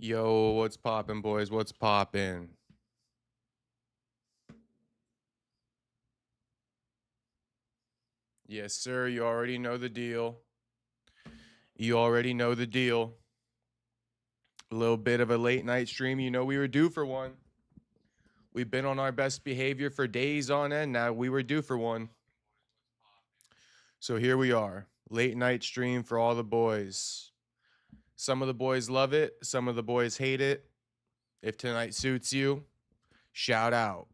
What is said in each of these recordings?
Yo, what's poppin', boys? What's poppin'? Yes, sir. You already know the deal. You already know the deal. A little bit of a late night stream. You know we were due for one. We've been on our best behavior for days on end. Now we were due for one. So here we are. Late night stream for all the boys. Some of the boys love it. Some of the boys hate it. If tonight suits you, shout out.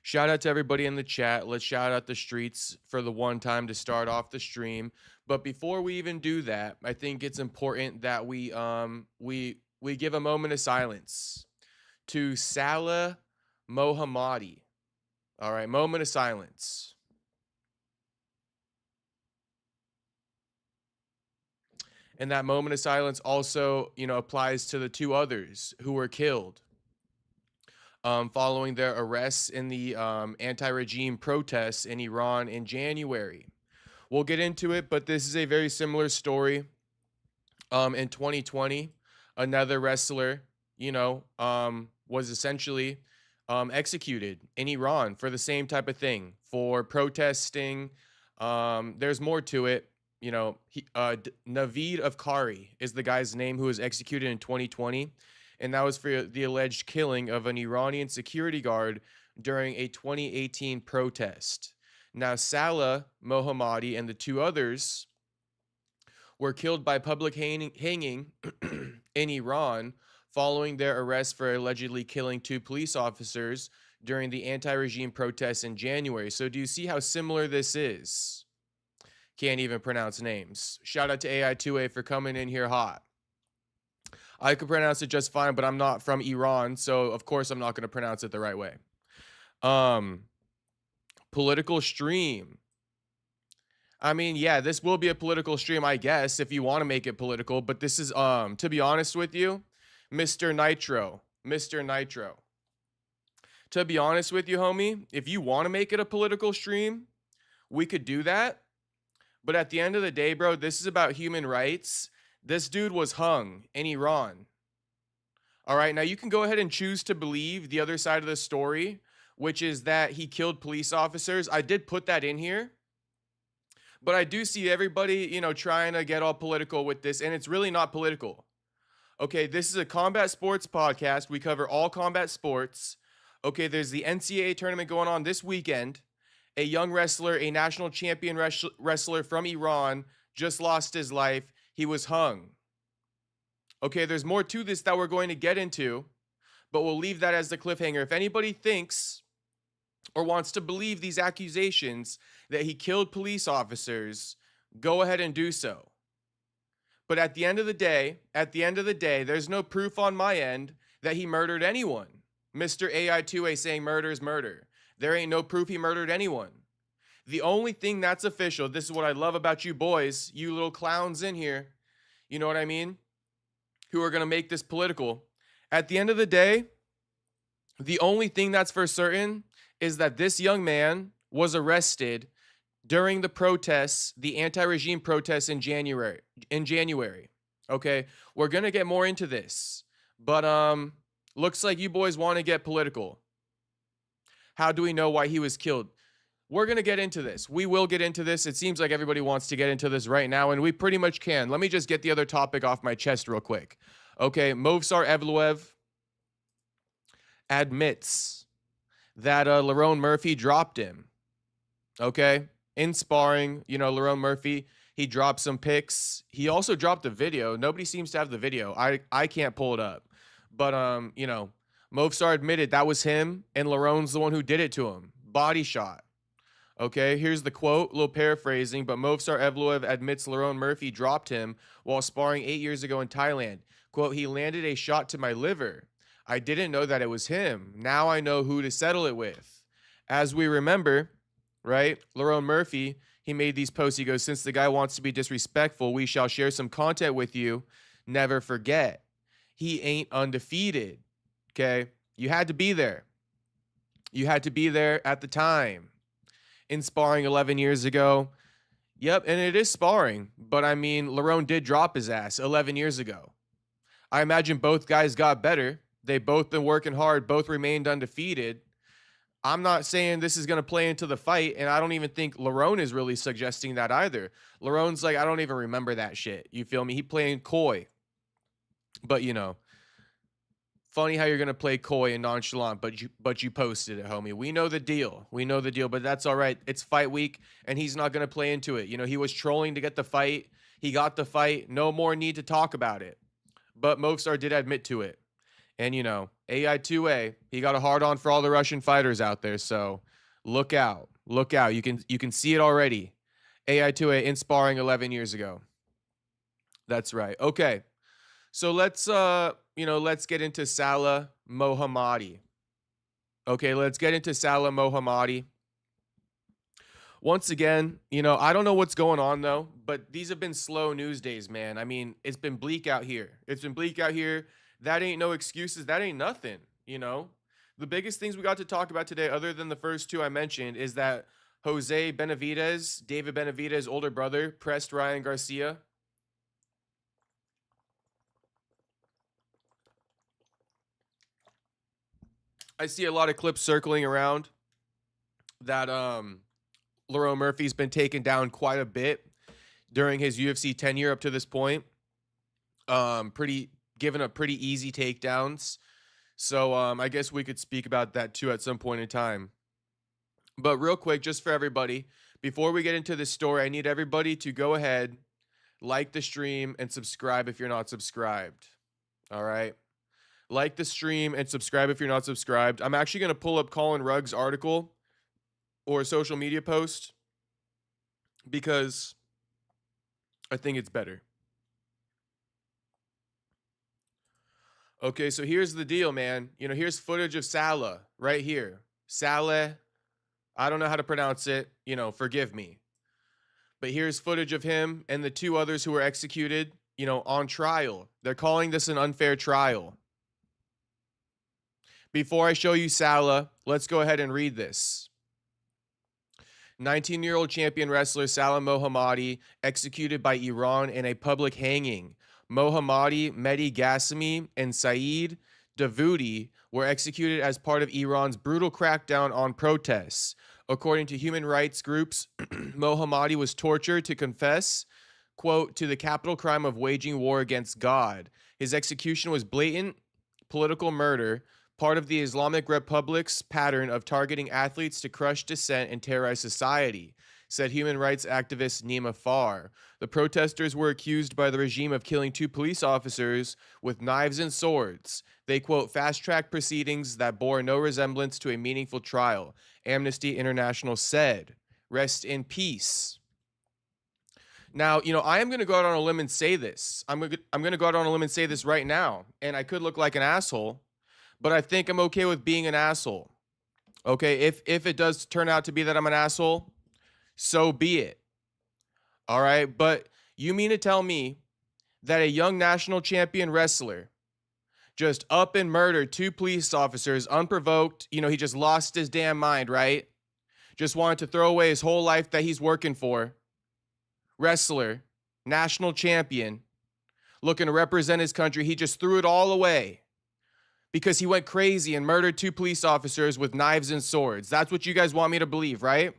Shout out to everybody in the chat. Let's shout out the streets for the one time to start off the stream. But before we even do that, I think it's important that we give a moment of silence to Saleh Mohammadi. All right, moment of silence. And that moment of silence also, applies to the two others who were killed following their arrests in the anti-regime protests in Iran in January. We'll get into it, but this is a very similar story. In 2020, another wrestler, was essentially executed in Iran for the same type of thing, for protesting. There's more to it. Naveed Afkari is the guy's name who was executed in 2020. And that was for the alleged killing of an Iranian security guard during a 2018 protest. Now, Saleh Mohammadi and the two others were killed by public hanging in Iran following their arrest for allegedly killing two police officers during the anti-regime protests in January. So do you see how similar this is? Can't even pronounce names. Shout out to AI2A for coming in here hot. I could pronounce it just fine, but I'm not from Iran, so of course I'm not going to pronounce it the right way. Political stream. I mean, yeah, this will be a political stream, I guess, if you want to make it political, but this is, to be honest with you, Mr. Nitro. To be honest with you, homie, if you want to make it a political stream, we could do that. But at the end of the day, bro, this is about human rights. This dude was hung in Iran. All right, now you can go ahead and choose to believe the other side of the story, which is that he killed police officers. I did put that in here. But I do see everybody, trying to get all political with this, and it's really not political. Okay, this is a combat sports podcast. We cover all combat sports. Okay, there's the NCAA tournament going on this weekend. A young wrestler, a national champion wrestler from Iran, just lost his life. He was hung. Okay, there's more to this that we're going to get into, but we'll leave that as the cliffhanger. If anybody thinks or wants to believe these accusations that he killed police officers, go ahead and do so. But at the end of the day, there's no proof on my end that he murdered anyone. Mr. AI2A saying murder is murder. There ain't no proof he murdered anyone. The only thing that's official, this is what I love about you boys, you little clowns in here, you know what I mean? Who are going to make this political. At the end of the day, the only thing that's for certain is that this young man was arrested during the protests, the anti-regime protests in January. Okay, we're going to get more into this. But looks like you boys want to get political. How do we know why he was killed? We're going to get into this. We will get into this. It seems like everybody wants to get into this right now, and we pretty much can. Let me just get the other topic off my chest real quick. Okay, Movsar Evloev admits that Lerone Murphy dropped him. Okay, in sparring, Lerone Murphy, he dropped some pics. He also dropped a video. Nobody seems to have the video. I can't pull it up. But, Movsar admitted that was him, and Lerone's the one who did it to him. Body shot. Okay, here's the quote, a little paraphrasing, but Movsar Evloev admits Lerone Murphy dropped him while sparring 8 years ago in Thailand. Quote, he landed a shot to my liver. I didn't know that it was him. Now I know who to settle it with. As we remember, right, Lerone Murphy, he made these posts. He goes, since the guy wants to be disrespectful, we shall share some content with you. Never forget. He ain't undefeated. Okay, you had to be there. You had to be there at the time. In sparring 11 years ago. Yep, and it is sparring. But I mean, Lerone did drop his ass 11 years ago. I imagine both guys got better. They both been working hard, both remained undefeated. I'm not saying this is going to play into the fight, and I don't even think Lerone is really suggesting that either. Lerone's like, I don't even remember that shit. You feel me? He playing coy. But, you know, funny how you're going to play coy and nonchalant, but you posted it, homie. We know the deal. We know the deal, but that's all right. It's fight week, and he's not going to play into it. You know, he was trolling to get the fight. He got the fight. No more need to talk about it. But Movsar did admit to it. And, you know, AI2A, he got a hard on for all the Russian fighters out there. So look out. Look out. You can see it already. AI2A in sparring 11 years ago. That's right. Okay. So let's get into Saleh Mohammadi. Okay, let's get into Saleh Mohammadi. Once again, you know, I don't know what's going on though, but these have been slow news days, man. I mean, it's been bleak out here. It's been bleak out here. That ain't no excuses. That ain't nothing, you know? The biggest things we got to talk about today, other than the first two I mentioned, is that Jose Benavidez, David Benavidez' older brother, pressed Ryan Garcia. I see a lot of clips circling around that Lerone Murphy's been taken down quite a bit during his UFC tenure up to this point. Given up pretty easy takedowns. So I guess we could speak about that too at some point in time. But real quick, just for everybody, before we get into this story, I need everybody to go ahead, like the stream, and subscribe if you're not subscribed. All right? Like the stream and subscribe if you're not subscribed. I'm actually going to pull up Colin Rugg's article or social media post because I think it's better. Okay, so here's the deal, man. You know, here's footage of Saleh right here. Saleh, I don't know how to pronounce it. You know, forgive me. But here's footage of him and the two others who were executed, you know, on trial. They're calling this an unfair trial. Before I show you Saleh, let's go ahead and read this. 19-year-old champion wrestler Saleh Mohammadi executed by Iran in a public hanging. Mohammadi, Mehdi Ghassemi, and Saeed Davoudi were executed as part of Iran's brutal crackdown on protests. According to human rights groups, Mohammadi was tortured to confess, quote, to the capital crime of waging war against God. His execution was blatant political murder, part of the Islamic Republic's pattern of targeting athletes to crush dissent and terrorize society, said human rights activist Nima Farr. The protesters were accused by the regime of killing two police officers with knives and swords. They, quote, fast-tracked proceedings that bore no resemblance to a meaningful trial, Amnesty International said. Rest in peace. Now, you know, I am going to go out on a limb and say this. I'm going to go out on a limb and say this right now, and I could look like an asshole, but I think I'm okay with being an asshole. Okay, if it does turn out to be that I'm an asshole, so be it. All right, but you mean to tell me that a young national champion wrestler just up and murdered two police officers unprovoked? You know, he just lost his damn mind, right? Just wanted to throw away his whole life that he's working for. Wrestler, national champion, looking to represent his country. He just threw it all away because he went crazy and murdered two police officers with knives and swords. That's what you guys want me to believe, right?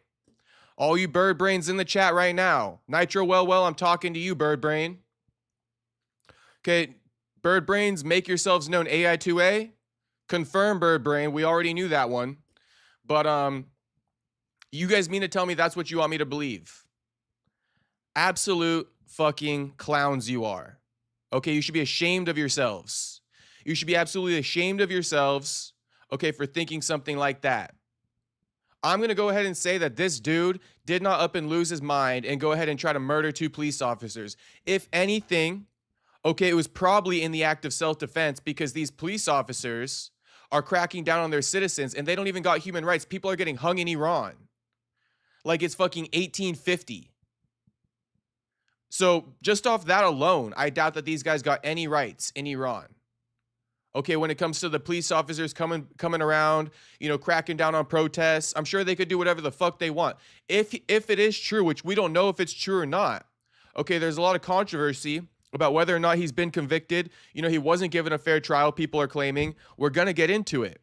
All you bird brains in the chat right now. Nitro, well, I'm talking to you, bird brain. Okay, bird brains, make yourselves known. AI2A, confirm bird brain. We already knew that one. But you guys mean to tell me that's what you want me to believe? Absolute fucking clowns you are. Okay, you should be ashamed of yourselves. You should be absolutely ashamed of yourselves, okay, for thinking something like that. I'm going to go ahead and say that this dude did not up and lose his mind and go ahead and try to murder two police officers. If anything, okay, it was probably in the act of self-defense because these police officers are cracking down on their citizens and they don't even got human rights. People are getting hung in Iran like it's fucking 1850. So just off that alone, I doubt that these guys got any rights in Iran. Okay, when it comes to the police officers coming around, you know, cracking down on protests, I'm sure they could do whatever the fuck they want. If it is true, which we don't know if it's true or not. Okay, there's a lot of controversy about whether or not he's been convicted. You know, he wasn't given a fair trial, people are claiming. We're going to get into it.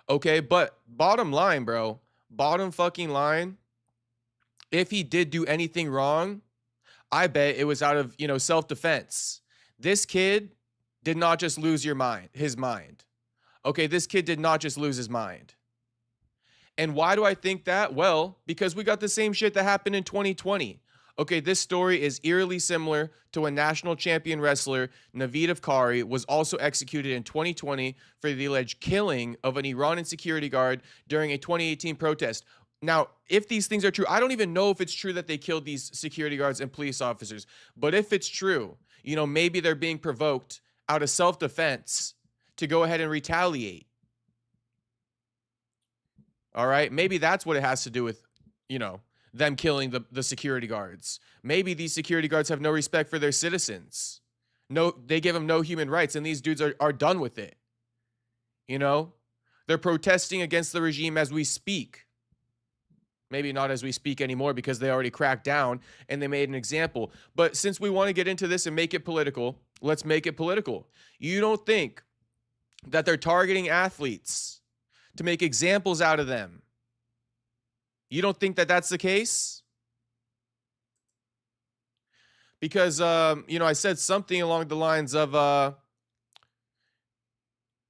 Okay, but bottom line, bro, bottom fucking line, if he did do anything wrong, I bet it was out of, you know, self-defense. This kid did not just lose his mind. Okay, this kid did not just lose his mind. And why do I think that? Well, because we got the same shit that happened in 2020. Okay, this story is eerily similar to when national champion wrestler Naveed Afkari was also executed in 2020 for the alleged killing of an Iranian security guard during a 2018 protest. Now, if these things are true, I don't even know if it's true that they killed these security guards and police officers. But if it's true, you know, maybe they're being provoked out of self-defense to go ahead and retaliate. All right, maybe that's what it has to do with, you know, them killing the security guards. Maybe these security guards have no respect for their citizens. No, they give them no human rights, and these dudes are done with it. You know, they're protesting against the regime as we speak. Maybe not as we speak anymore because they already cracked down and they made an example. But since we want to get into this and make it political, let's make it political. You don't think that they're targeting athletes to make examples out of them? You don't think that that's the case? Because, you know, I said something along the lines of,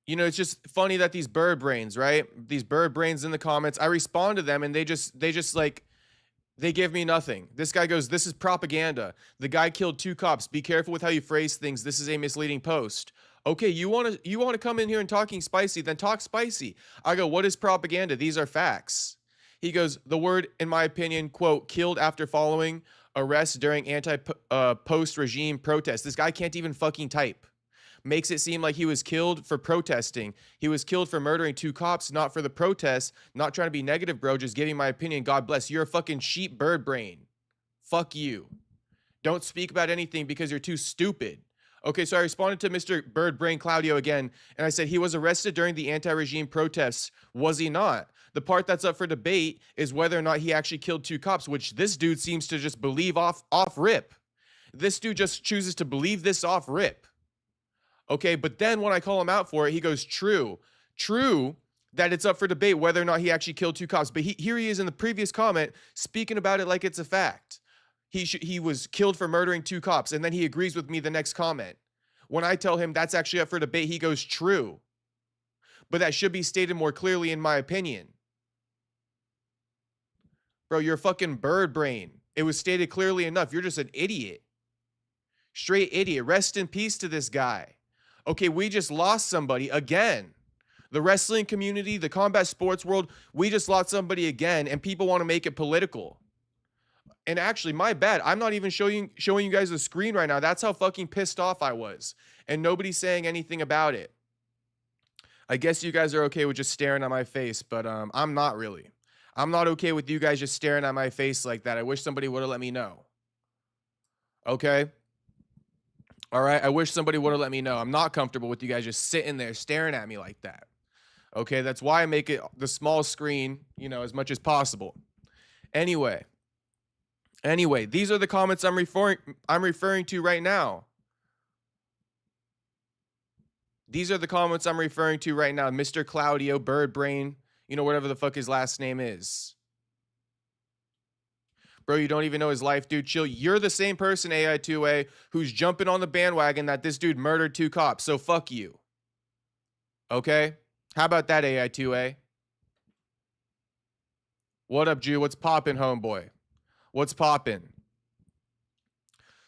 you know, it's just funny that these bird brains, right? These bird brains in the comments, I respond to them and they just like, they give me nothing. This guy goes, this is propaganda. The guy killed 2 cops. Be careful with how you phrase things. This is a misleading post. Okay, you want to come in here and talking spicy, then talk spicy. I go, what is propaganda? These are facts. He goes, the word, in my opinion, quote, killed after following arrest during post-regime protest. This guy can't even fucking type. Makes it seem like he was killed for protesting. He was killed for murdering 2 cops, not for the protests. Not trying to be negative, bro. Just giving my opinion. God bless. You're a fucking sheep bird brain. Fuck you. Don't speak about anything because you're too stupid. Okay, so I responded to Mr. Bird Brain Claudio again, and I said he was arrested during the anti-regime protests. Was he not? The part that's up for debate is whether or not he actually killed 2 cops, which this dude seems to just believe off rip. This dude just chooses to believe this off rip. Okay, but then when I call him out for it, he goes, true that it's up for debate whether or not he actually killed 2 cops. But here he is in the previous comment speaking about it like it's a fact. He was killed for murdering 2 cops, and then he agrees with me the next comment. When I tell him that's actually up for debate, he goes, true. But that should be stated more clearly in my opinion. Bro, you're a fucking bird brain. It was stated clearly enough. You're just an idiot. Straight idiot. Rest in peace to this guy. Okay, we just lost somebody again. The wrestling community, the combat sports world, we just lost somebody again, and people want to make it political. And actually, my bad. I'm not even showing you guys the screen right now. That's how fucking pissed off I was. And nobody's saying anything about it. I guess you guys are okay with just staring at my face, but I'm not really. I'm not okay with you guys just staring at my face like that. I wish somebody would have let me know. Okay? All right? I wish somebody would have let me know. I'm not comfortable with you guys just sitting there staring at me like that. Okay? That's why I make it the small screen, you know, as much as possible. Anyway, these are the comments I'm referring to right now. These are the comments I'm referring to right now. Mr. Claudio, Bird Brain, you know, whatever the fuck his last name is. Bro, you don't even know his life, dude. Chill. You're the same person, AI2A, who's jumping on the bandwagon that this dude murdered 2 cops. So fuck you. Okay? How about that, AI2A? What up, Jew? What's poppin', homeboy? What's poppin'?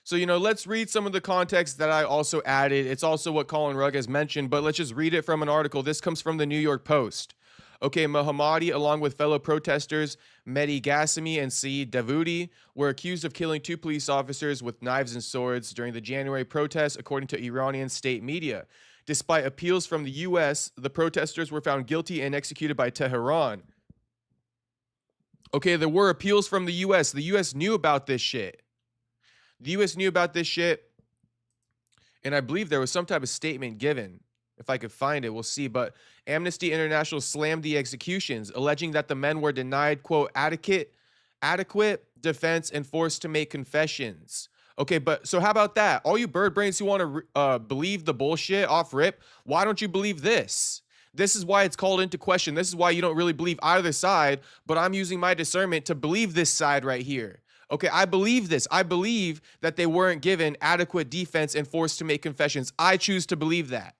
So, you know, let's read some of the context that I also added. It's also what Colin Rugg has mentioned, but let's just read it from an article. This comes from the New York Post. Okay, Mohammadi, along with fellow protesters Mehdi Ghassemi and Saeed Davoudi, were accused of killing 2 police officers with knives and swords during the January protests, according to Iranian state media. Despite appeals from the U.S., the protesters were found guilty and executed by Tehran. Okay, there were appeals from the U.S. The U.S. knew about this shit. The U.S. knew about this shit, and I believe there was some type of statement given. If I could find it, we'll see. But Amnesty International slammed the executions, alleging that the men were denied, quote, adequate defense and forced to make confessions. Okay, but so how about that? All you bird brains who want to believe the bullshit off rip, why don't you believe this? This is why it's called into question. This is why you don't really believe either side, but I'm using my discernment to believe this side right here. Okay, I believe this. I believe that they weren't given adequate defense and forced to make confessions. I choose to believe that.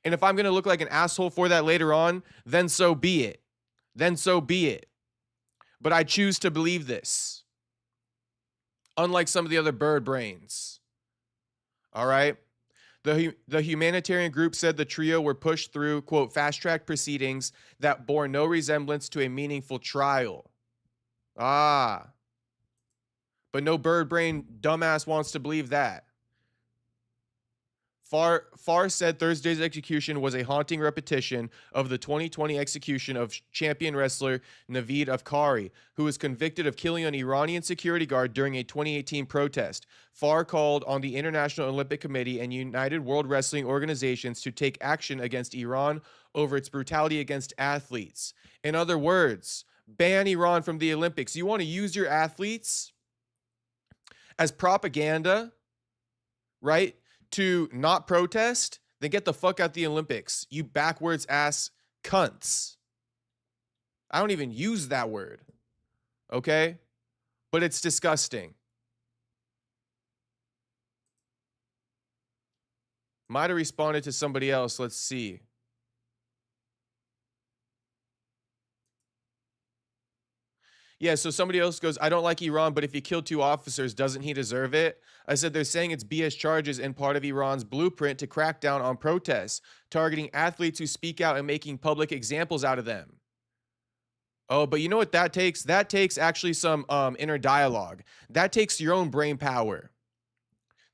And if I'm going to look like an asshole for that later on, then so be it. Then so be it. But I choose to believe this. Unlike some of the other bird brains. All right? The humanitarian group said the trio were pushed through, quote, fast-track proceedings that bore no resemblance to a meaningful trial. Ah. But no bird brain dumbass wants to believe that. Farr said Thursday's execution was a haunting repetition of the 2020 execution of champion wrestler Naveed Afkari, who was convicted of killing an Iranian security guard during a 2018 protest. Farr called on the International Olympic Committee and United World Wrestling organizations to take action against Iran over its brutality against athletes. In other words, ban Iran from the Olympics. You want to use your athletes as propaganda, right? To not protest, then get the fuck out the Olympics. You backwards ass cunts. I don't even use that word. Okay? But it's disgusting. Might have responded to somebody else. Let's see. Yeah, so somebody else goes, I don't like Iran, but if he killed 2 officers, doesn't he deserve it? I said they're saying it's BS charges and part of Iran's blueprint to crack down on protests, targeting athletes who speak out and making public examples out of them. Oh, but you know what that takes? That takes actually some inner dialogue. That takes your own brain power.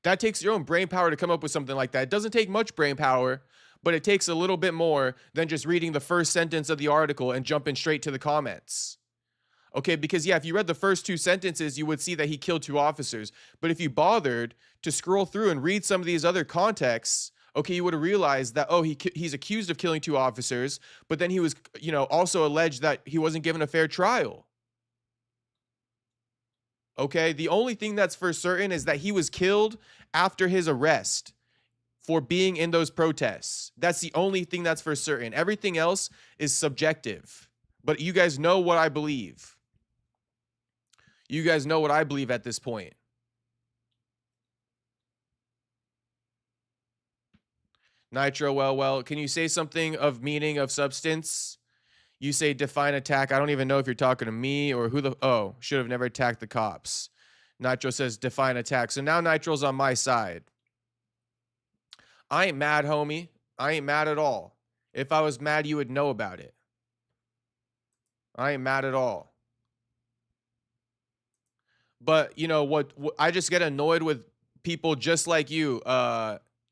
That takes your own brain power to come up with something like that. It doesn't take much brain power, but it takes a little bit more than just reading the first sentence of the article and jumping straight to the comments. Okay, because yeah, if you read the first 2 sentences, you would see that he killed 2 officers. But if you bothered to scroll through and read some of these other contexts, okay, you would have realized that, oh, he's accused of killing 2 officers, but then he was, also alleged that he wasn't given a fair trial. Okay, the only thing that's for certain is that he was killed after his arrest for being in those protests. That's the only thing that's for certain. Everything else is subjective. But you guys know what I believe. You guys know what I believe at this point. Nitro, well, can you say something of meaning, of substance? You say define attack. I don't even know if you're talking to me or who the... Oh, should have never attacked the cops. Nitro says define attack. So now Nitro's on my side. I ain't mad, homie. I ain't mad at all. If I was mad, you would know about it. I ain't mad at all. But you know what I just get annoyed with people just like you,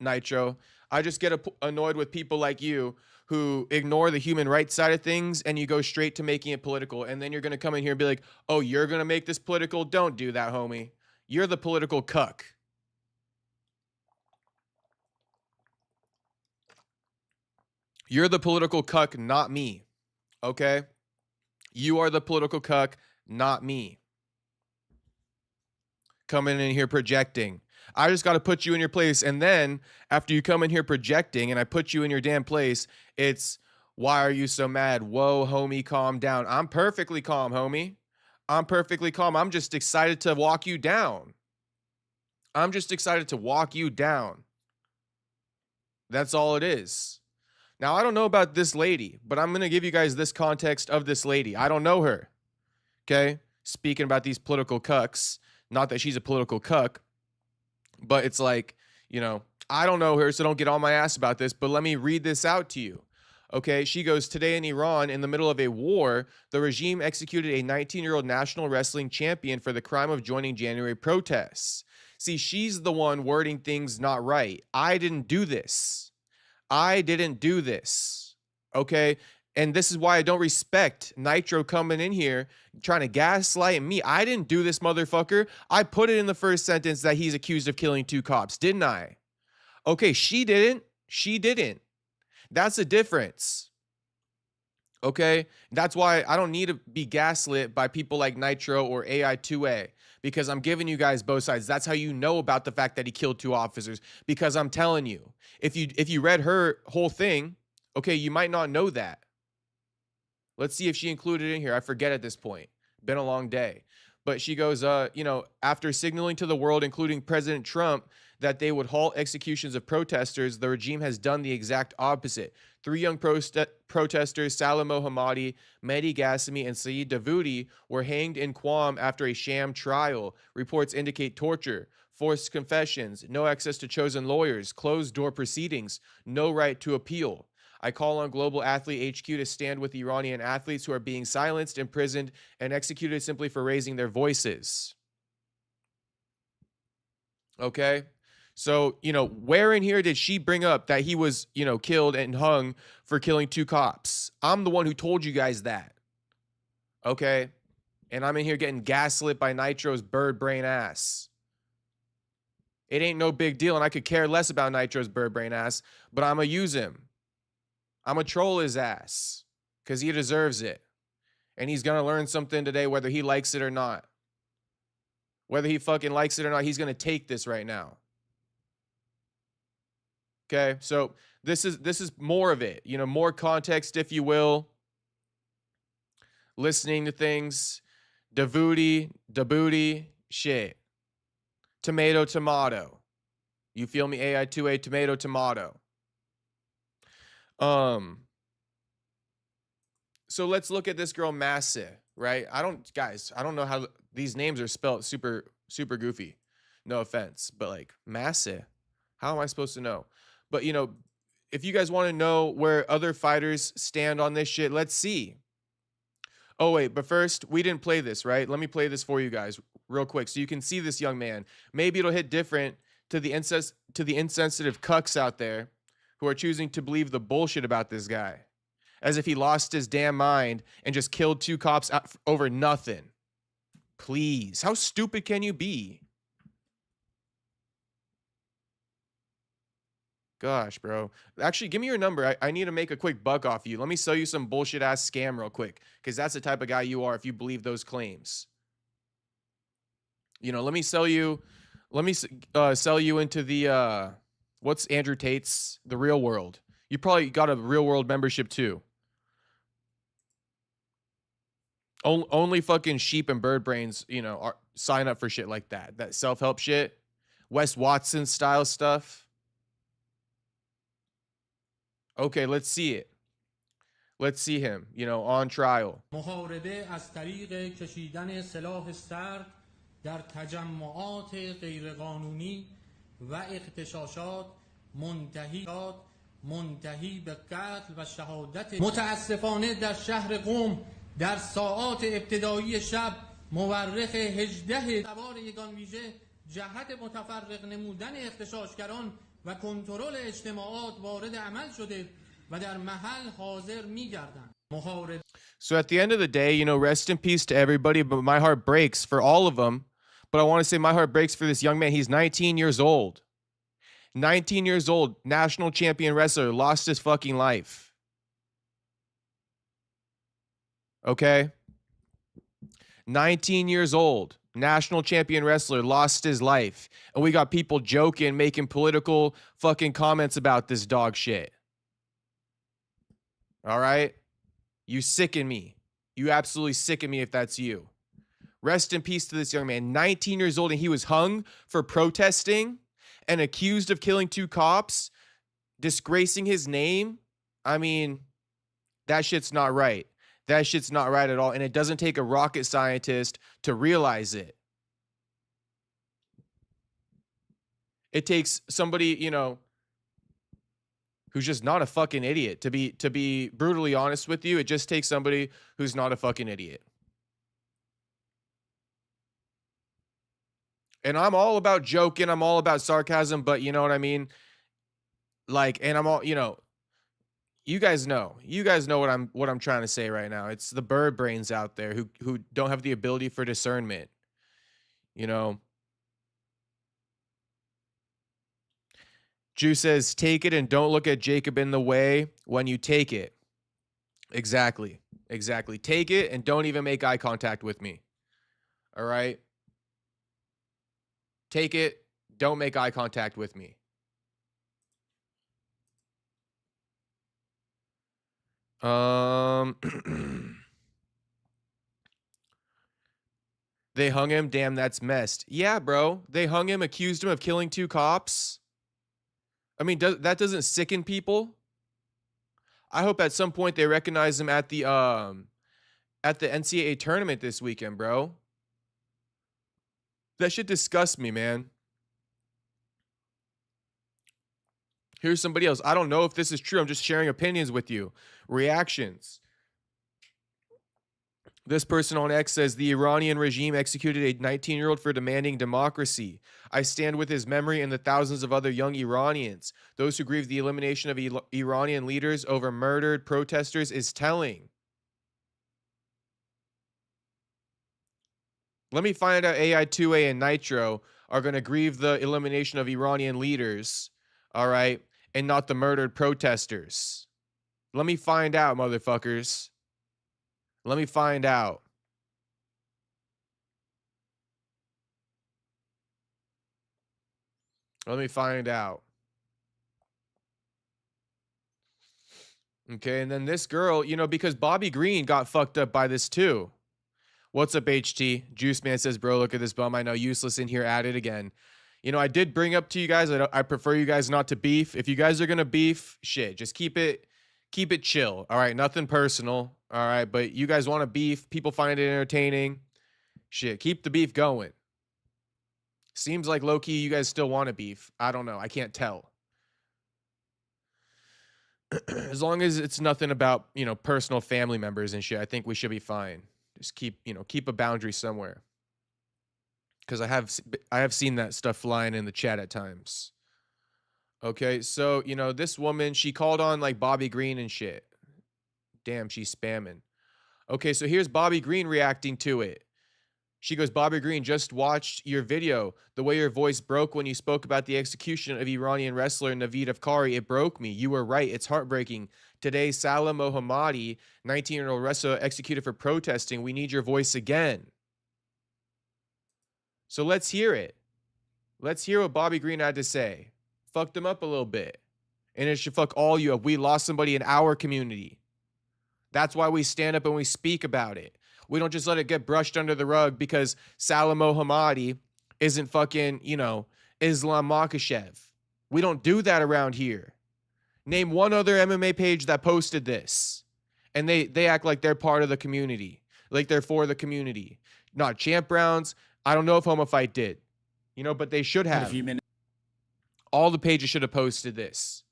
Nitro. I just get annoyed with people like you who ignore the human rights side of things and you go straight to making it political. And then you're going to come in here and be like, oh, you're going to make this political? Don't do that, homie. You're the political cuck. You're the political cuck, not me. Okay? You are the political cuck, not me. Coming in here projecting. I just got to put you in your place. And then after you come in here projecting and I put you in your damn place, it's, why are you so mad? Whoa, homie, calm down. I'm perfectly calm, homie. I'm perfectly calm. I'm just excited to walk you down. I'm just excited to walk you down. That's all it is. Now, I don't know about this lady, but I'm going to give you guys this context of this lady. I don't know her. Okay? Speaking about these political cucks. Not that she's a political cuck, but it's like, I don't know her, so don't get on my ass about this, but let me read this out to you. Okay, she goes, today in Iran, in the middle of a war, the regime executed a 19-year-old national wrestling champion for the crime of joining January protests. See, she's the one wording things not right. I didn't do this. I didn't do this. Okay? And this is why I don't respect Nitro coming in here trying to gaslight me. I didn't do this, motherfucker. I put it in the first sentence that he's accused of killing 2 cops, didn't I? Okay, she didn't. She didn't. That's the difference. Okay? That's why I don't need to be gaslit by people like Nitro or AI2A, because I'm giving you guys both sides. That's how you know about the fact that he killed 2 officers, because I'm telling you. If you read her whole thing, okay, you might not know that. Let's see if she included it in here. I forget at this point. Been a long day. But she goes, after signaling to the world, including President Trump, that they would halt executions of protesters, the regime has done the exact opposite. 3 young protesters, Saleh Mohammadi, Mehdi Ghassemi, and Saeed Dawoodi, were hanged in Qom after a sham trial. Reports indicate torture, forced confessions, no access to chosen lawyers, closed-door proceedings, no right to appeal. I call on Global Athlete HQ to stand with Iranian athletes who are being silenced, imprisoned, and executed simply for raising their voices. Okay? So, where in here did she bring up that he was, killed and hung for killing 2 cops? I'm the one who told you guys that. Okay? And I'm in here getting gaslit by Nitro's bird brain ass. It ain't no big deal, and I could care less about Nitro's bird brain ass, but I'm going to use him. I'm going to troll his ass because he deserves it. And he's going to learn something today, whether he likes it or not. Whether he fucking likes it or not, he's going to take this right now. Okay, so this is more of it. More context, if you will. Listening to things. Dawoodi, shit. Tomato. You feel me? AI2A, tomato. So let's look at this girl Masse, right? I don't know how these names are spelled super goofy. No offense, but like Masse, how am I supposed to know? But if you guys want to know where other fighters stand on this shit, let's see. Oh wait, but first, we didn't play this, right? Let me play this for you guys real quick so you can see this young man. Maybe it'll hit different to the insensitive cucks out there who are choosing to believe the bullshit about this guy, as if he lost his damn mind and just killed 2 cops over nothing. Please, how stupid can you be? Gosh, bro. Actually, give me your number. I need to make a quick buck off you. Let me sell you some bullshit ass scam real quick, because that's the type of guy you are if you believe those claims. Let me sell you into the what's Andrew Tate's The Real World. You probably got a Real World membership too. Only fucking sheep and bird brains, sign up for shit like that. That self-help shit. Wes Watson style stuff. Okay, let's see it. Let's see him, on trial. محاربه از طریق کشیدن سلاح سرد در تجمعات غیرقانونی و اغتشاشات منتهی به قتل و شهادت متاسفانه در شهر قم در ساعات ابتدایی شب مورخ 18 سوار یگان ویژه جهت متفرق نمودن اغتشاشگران و کنترل اجتماعات وارد عمل شده و در محل حاضر می‌گردند. So at the end of the day, rest in peace to everybody, but my heart breaks for all of them. But I want to say my heart breaks for this young man. He's 19 years old. 19 years old, national champion wrestler, lost his fucking life. Okay? 19 years old, national champion wrestler, lost his life. And we got people joking, making political fucking comments about this dog shit. All right? You sicken me. You absolutely sicken me if that's you. Rest in peace to this young man. 19 years old, and he was hung for protesting and accused of killing 2 cops, disgracing his name. I mean, that shit's not right. That shit's not right at all. And it doesn't take a rocket scientist to realize it. It takes somebody, who's just not a fucking idiot. To be brutally honest with you, it just takes somebody who's not a fucking idiot. And I'm all about joking, I'm all about sarcasm, but you know what I mean? Like, and I'm all, you guys know what I'm trying to say right now. It's the bird brains out there who don't have the ability for discernment. Jew says, take it and don't look at Jacob in the way when you take it. Exactly. Exactly. Take it and don't even make eye contact with me. All right? Take it. Don't make eye contact with me. They hung him. Damn, that's messed. Yeah, bro. They hung him, accused him of killing 2 cops. I mean, that doesn't sicken people. I hope at some point they recognize him at the NCAA tournament this weekend, bro. That shit disgusts me, man. Here's somebody else. I don't know if this is true. I'm just sharing opinions with you. Reactions. This person on X says the Iranian regime executed a 19-year-old for demanding democracy. I stand with his memory and the thousands of other young Iranians. Those who grieve the elimination of Iranian leaders over murdered protesters is telling. Let me find out AI2A and Nitro are going to grieve the elimination of Iranian leaders, all right, and not the murdered protesters. Let me find out, motherfuckers. Let me find out. Let me find out. Okay, and then this girl, you know, because Bobby Green got fucked up by this too. What's up, HT? Juice Man says, bro, look at this bum. I know, useless in here at it again. You know, I did bring up to you guys, I prefer you guys not to beef. If you guys are going to beef, shit, just keep it chill. All right, nothing personal. All right, but you guys want to beef, people find it entertaining. Shit, keep the beef going. Seems like low-key you guys still want to beef. I don't know. I can't tell. As long as it's nothing about, you know, personal family members and shit, I think we should be fine. Just keep a boundary somewhere. Because I have seen that stuff flying in the chat at times. Okay, so, you know, this woman, she called on, like, Bobby Green and shit. Damn, she's spamming. Okay, so here's Bobby Green reacting to it. She goes, Bobby Green, just watched your video. The way your voice broke when you spoke about the execution of Iranian wrestler Naveed Afkari, it broke me. You were right. It's heartbreaking. Today, Saleh Mohammadi, 19-year-old wrestler, executed for protesting. We need your voice again. So let's hear it. Let's hear what Bobby Green had to say. Fucked him up a little bit. And it should fuck all you up. We lost somebody in our community. That's why we stand up and we speak about it. We don't just let it get brushed under the rug because Saleh Mohammadi isn't fucking, you know, Islam Makhachev. We don't do that around here. Name one other MMA page that posted this. And they act like they're part of the community. Like they're for the community. Not Champ Browns. I don't know if Homo Fight did. You know, but they should have. All the pages should have posted this.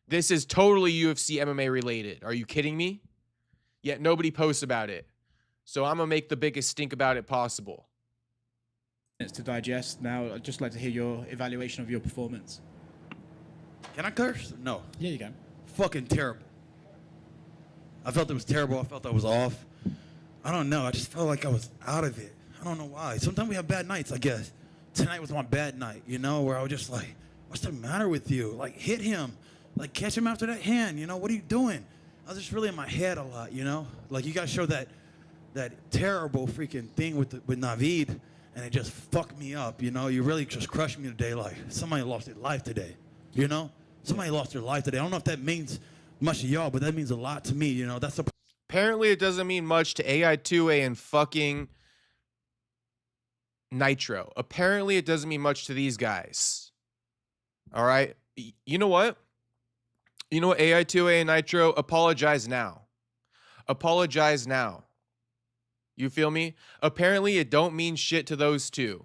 This is totally UFC MMA related. Are you kidding me? Yet nobody posts about it. So I'm going to make the biggest stink about it possible. To digest now, I'd just like to hear your evaluation of your performance. Can I curse? No. Yeah, you can. Fucking terrible. I felt it was terrible. I felt I was off. I don't know. I just felt like I was out of it. I don't know why. Sometimes we have bad nights, I guess. Tonight was my bad night, you know, where I was just like, what's the matter with you? Like, hit him. Like, catch him after that hand, you know? What are you doing? I was just really in my head a lot, you know? Like, you got to show that terrible freaking thing with Naveed, and it just fucked me up, you know? You really just crushed me today. Like, somebody lost their life today, you know? Somebody lost their life today. I don't know if that means much to y'all, but that means a lot to me, you know? That's the... Apparently it doesn't mean much to AI2A and fucking Nitro. Apparently it doesn't mean much to these guys. All right? You know what? You know what, AI2A and Nitro? Apologize now. Apologize now. You feel me? Apparently it don't mean shit to those two.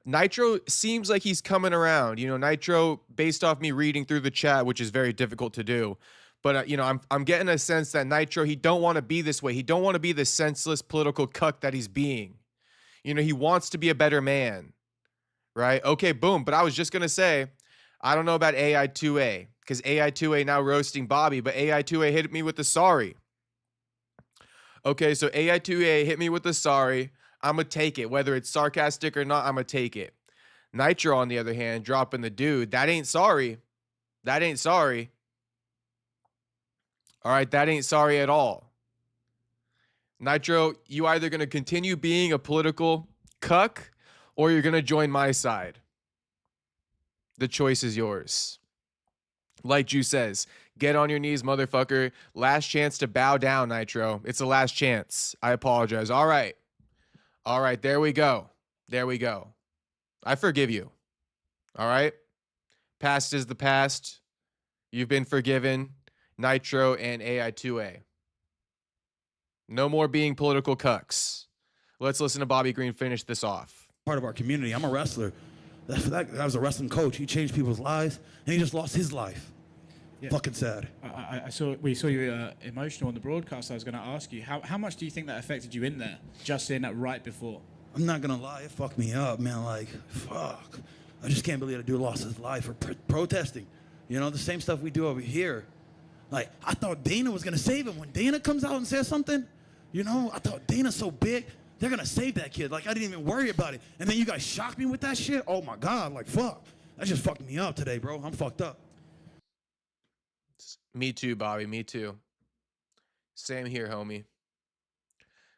Nitro seems like he's coming around. You know, Nitro, based off me reading through the chat, which is very difficult to do. But, you know, I'm getting a sense that Nitro, he don't want to be this way. He don't want to be the senseless political cuck that he's being. You know, he wants to be a better man. Right? Okay, boom. But I was just going to say, I don't know about AI2A. Because AI2A now roasting Bobby. But AI2A hit me with the sorry. Okay, so AI2A hit me with the sorry. I'm going to take it. Whether it's sarcastic or not, I'm going to take it. Nitro, on the other hand, dropping the dude. That ain't sorry. That ain't sorry. All right, that ain't sorry at all. Nitro, you either going to continue being a political cuck or you're going to join my side. The choice is yours. Like Ju says, get on your knees, motherfucker. Last chance to bow down, Nitro. It's the last chance. I apologize. All right. All right, there we go. There we go. I forgive you. All right? Past is the past. You've been forgiven. Nitro and AI2A. No more being political cucks. Let's listen to Bobby Green finish this off. Part of our community. I'm a wrestler. That guy was a wrestling coach. He changed people's lives, and he just lost his life. Yeah. Fucking sad. We saw you emotional on the broadcast. I was going to ask you, how much do you think that affected you in there, just saying that right before? I'm not going to lie. It fucked me up, man. Like, fuck. I just can't believe a dude lost his life for protesting. You know, the same stuff we do over here. Like, I thought Dana was going to save him. When Dana comes out and says something, you know, I thought Dana's so big, they're going to save that kid. Like, I didn't even worry about it. And then you guys shocked me with that shit? Oh, my God. Like, fuck. That just fucked me up today, bro. I'm fucked up. Me too, Bobby. Me too. Same here, homie.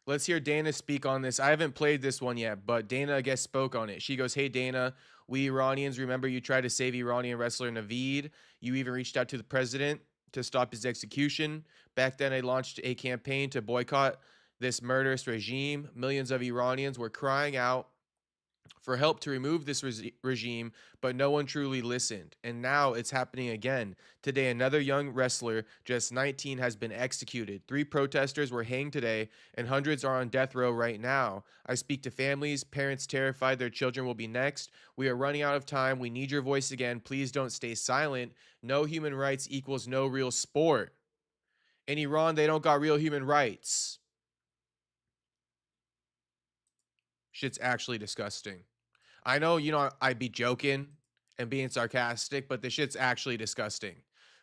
Let's hear Dana speak on this. I haven't played this one yet, but Dana, I guess, spoke on it. She goes, "Hey, Dana, we Iranians, remember you tried to save Iranian wrestler Naveed. You even reached out to the president to stop his execution. Back then, I launched a campaign to boycott this murderous regime. Millions of Iranians were crying out for help to remove this regime, but no one truly listened. And now it's happening again. Today, another young wrestler, just 19, has been executed. 3 protesters were hanged today, and hundreds are on death row right now. I speak to families, parents terrified their children will be next. We are running out of time. We need your voice again. Please don't stay silent. No human rights equals no real sport. In Iran, they don't got real human rights." Shit's actually disgusting. I know, you know, I'd be joking and being sarcastic, but the shit's actually disgusting.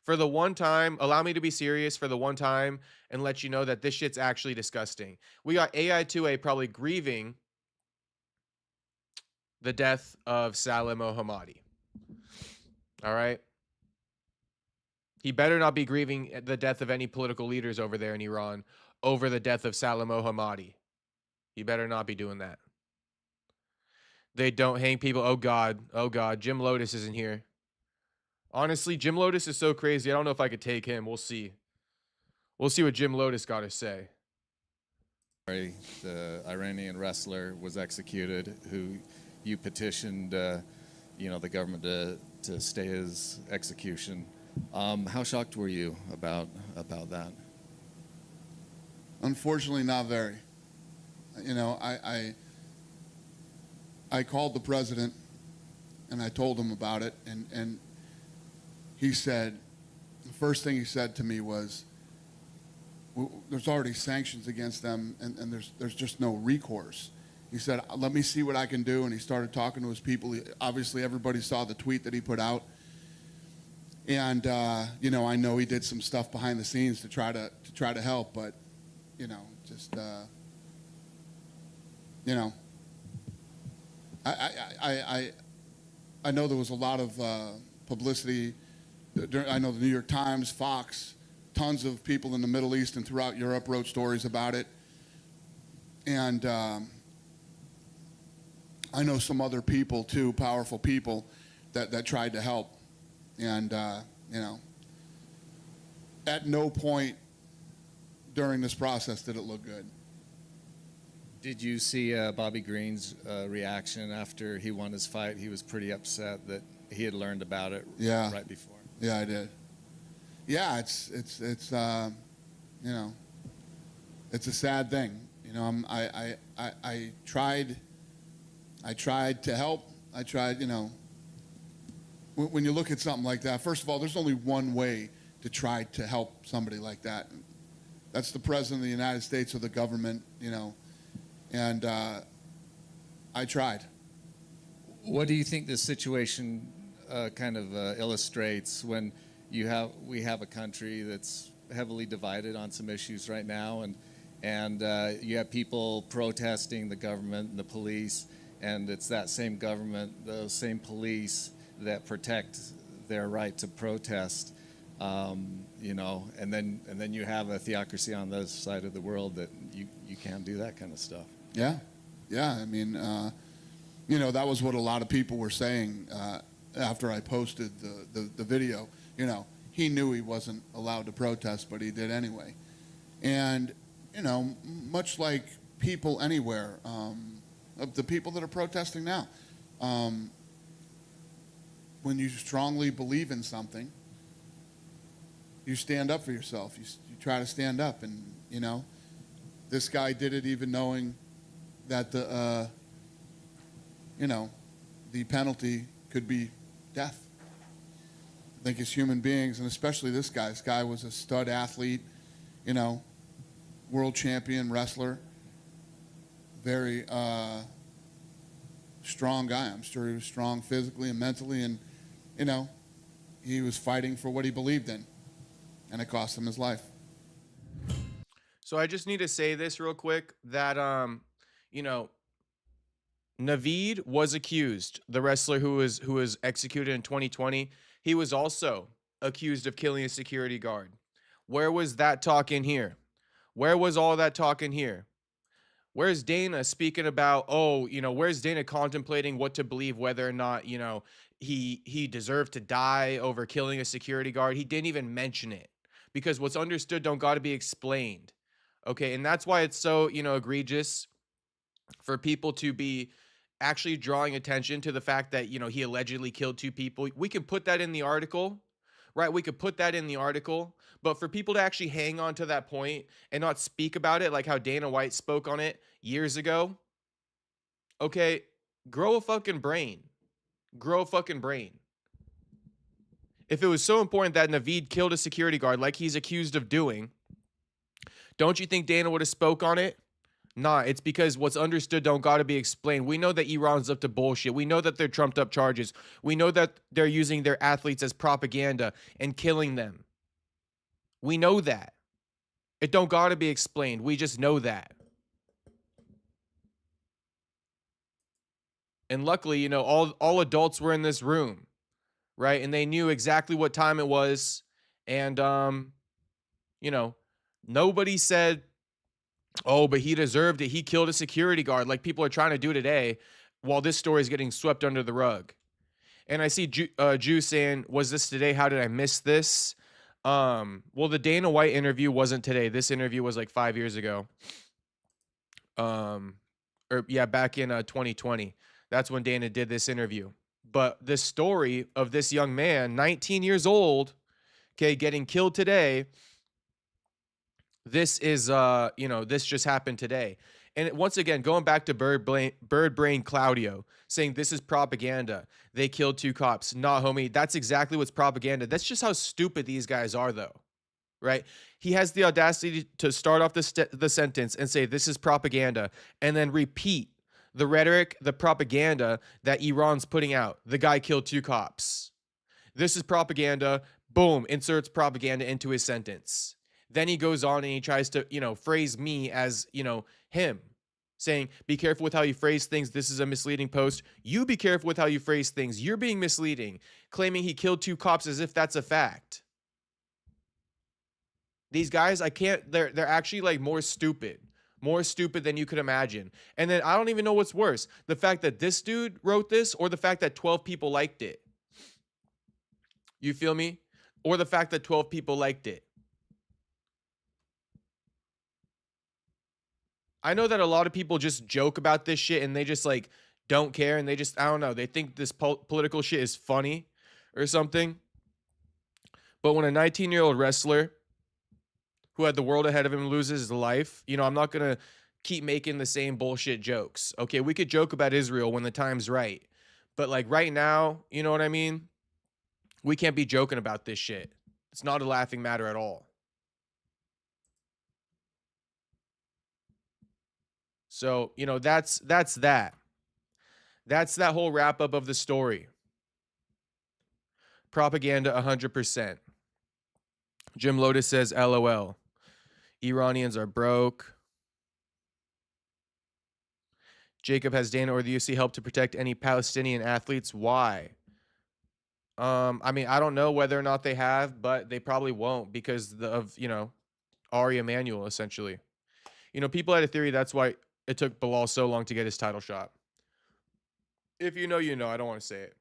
For the one time, allow me to be serious for the one time and let you know that this shit's actually disgusting. We got AI2A probably grieving the death of Saleh Mohammadi. All right? He better not be grieving the death of any political leaders over there in Iran over the death of Saleh Mohammadi. He better not be doing that. They don't hang people. Oh, God. Oh, God. Jim Lotus isn't here. Honestly, Jim Lotus is so crazy. I don't know if I could take him. We'll see. We'll see what Jim Lotus got to say. The Iranian wrestler was executed, who you petitioned, you know, the government to stay his execution. How shocked were you about that? Unfortunately, not very. You know, I called the president and I told him about it, and he said, the first thing he said to me was, there's already sanctions against them and there's just no recourse. He said, let me see what I can do, and he started talking to his people. Obviously, everybody saw the tweet that he put out. And, you know he did some stuff behind the scenes to try to help, but, you know, just, you know, I know there was a lot of publicity. I know the New York Times, Fox, tons of people in the Middle East and throughout Europe wrote stories about it. And I know some other people too, powerful people, that tried to help. And, you know, at no point during this process did it look good. Did you see Bobby Green's reaction after he won his fight? He was pretty upset that he had learned about it right before. Yeah, I did. Yeah, it's you know, it's a sad thing. You know, I tried to help. I tried, you know, when you look at something like that, first of all, there's only one way to try to help somebody like that. That's the president of the United States or the government, you know. And I tried. What do you think this situation kind of illustrates when we have a country that's heavily divided on some issues right now, and you have people protesting the government and the police, and it's that same government, those same police that protect their right to protest. You know, and then you have a theocracy on the other side of the world that you can't do that kind of stuff. Yeah, yeah. I mean, you know, that was what a lot of people were saying after I posted the video. You know, he knew he wasn't allowed to protest, but he did anyway. And, you know, much like people anywhere, of the people that are protesting now, when you strongly believe in something, you stand up for yourself. You try to stand up, and, you know, this guy did it even knowing that the, you know, the penalty could be death. I think as human beings, and especially this guy was a stud athlete, you know, world champion wrestler, very strong guy. I'm sure he was strong physically and mentally, and, you know, he was fighting for what he believed in, and it cost him his life. So I just need to say this real quick that you know, Naveed was accused, the wrestler who was executed in 2020. He was also accused of killing a security guard. Where was that talk in here? Where was all that talk in here? Where's Dana speaking about, oh, you know, where's Dana contemplating what to believe, whether or not, you know, he deserved to die over killing a security guard? He didn't even mention it, because what's understood don't got to be explained. Okay, and that's why it's so, you know, egregious for people to be actually drawing attention to the fact that, you know, he allegedly killed 2 people. We can put that in the article, right? We could put that in the article, but for people to actually hang on to that point and not speak about it, like how Dana White spoke on it years ago, okay, grow a fucking brain. Grow a fucking brain. If it was so important that Naveed killed a security guard like he's accused of doing, don't you think Dana would have spoke on it? Nah, it's because what's understood don't got to be explained. We know that Iran's up to bullshit. We know that they're trumped up charges. We know that they're using their athletes as propaganda and killing them. We know that. It don't got to be explained. We just know that. And luckily, you know, all adults were in this room, right? And they knew exactly what time it was. And, you know, nobody said, oh, but he deserved it. He killed a security guard, like people are trying to do today, while this story is getting swept under the rug. And I see Jew saying, was this today? How did I miss this? Well, the Dana White interview wasn't today. This interview was like 5 years ago. Back in 2020. That's when Dana did this interview. But this story of this young man, 19 years old, okay, getting killed today, this is, you know, this just happened today. And once again, going back to Bird Brain Claudio saying this is propaganda. They killed 2 cops. Nah, homie, that's exactly what's propaganda. That's just how stupid these guys are, though, right? He has the audacity to start off the sentence and say this is propaganda, and then repeat the rhetoric, the propaganda that Iran's putting out. The guy killed 2 cops. This is propaganda. Boom, inserts propaganda into his sentence. Then he goes on and he tries to, you know, phrase me as, you know, him, saying, be careful with how you phrase things. This is a misleading post. You be careful with how you phrase things. You're being misleading, claiming he killed 2 cops as if that's a fact. These guys, they're actually like more stupid than you could imagine. And then I don't even know what's worse, the fact that this dude wrote this or the fact that 12 people liked it. You feel me? Or the fact that 12 people liked it. I know that a lot of people just joke about this shit and they just like don't care, and they just, I don't know, they think this political shit is funny or something. But when a 19-year-old wrestler who had the world ahead of him loses his life, you know, I'm not going to keep making the same bullshit jokes. Okay, we could joke about Israel when the time's right. But like right now, you know what I mean? We can't be joking about this shit. It's not a laughing matter at all. So, you know, that's that. That's that whole wrap up of the story. Propaganda 100%. Jim Lotus says, LOL. Iranians are broke. Jacob, has Dana or the UFC helped to protect any Palestinian athletes? Why? I mean, I don't know whether or not they have, but they probably won't because of, Ari Emanuel, essentially. People had a theory that's why it took Bilal so long to get his title shot. If you know, you know. I don't want to say it.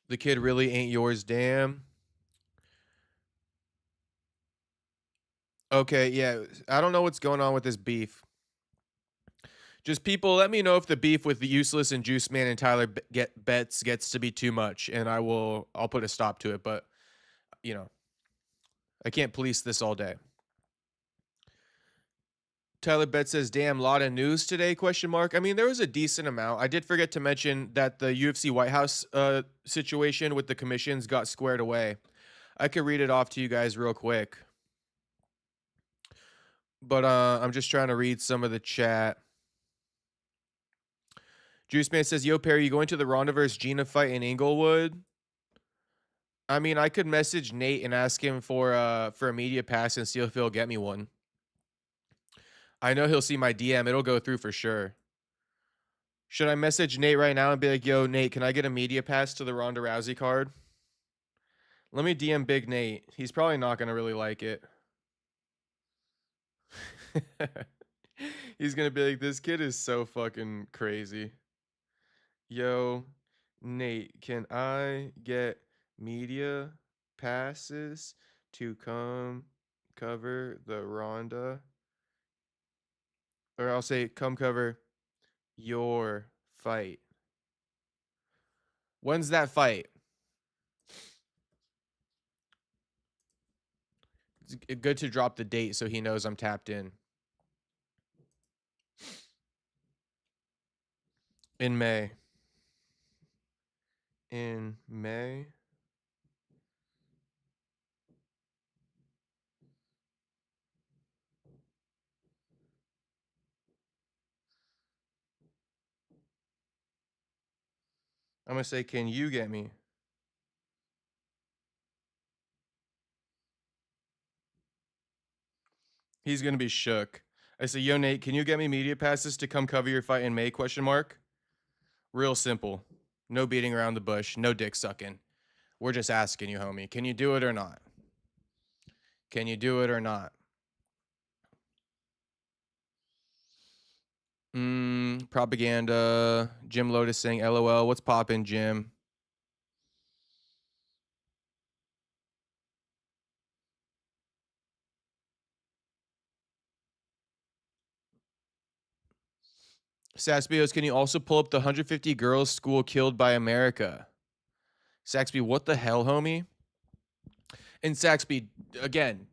The kid really ain't yours, damn. Okay, yeah. I don't know what's going on with this beef. Just people, let me know if the beef with the Useless and Juice Man and Tyler Betts gets to be too much, and I'll put a stop to it. But I can't police this all day. Tyler Betts says, "Damn, lot of news today?" Question mark. I mean, there was a decent amount. I did forget to mention that the UFC White House situation with the commissions got squared away. I could read it off to you guys real quick, but I'm just trying to read some of the chat. Juice Man says, "Yo, Perry, you going to the Ronda vs. Gina fight in Inglewood?" I mean, I could message Nate and ask him for a media pass and see if he'll get me one. I know he'll see my DM. It'll go through for sure. Should I message Nate right now and be like, "Yo, Nate, can I get a media pass to the Ronda Rousey card?" Let me DM Big Nate. He's probably not going to really like it. He's going to be like, "This kid is so fucking crazy." Yo, Nate, can I get media passes to come cover the Ronda? Or I'll say, come cover your fight. When's that fight? It's good to drop the date so he knows I'm tapped in. In May. In May. I'm going to say, can you get me? He's going to be shook. I say, "Yo, Nate, can you get me media passes to come cover your fight in May? Question mark. Real simple. No beating around the bush. No dick sucking. We're just asking you, homie. Can you do it or not? Can you do it or not? Propaganda. Jim Lotus saying, "LOL. What's poppin', Jim?" Saxby, can you also pull up the 150 girls school killed by America? Saxby, what the hell, homie? And Saxby, again,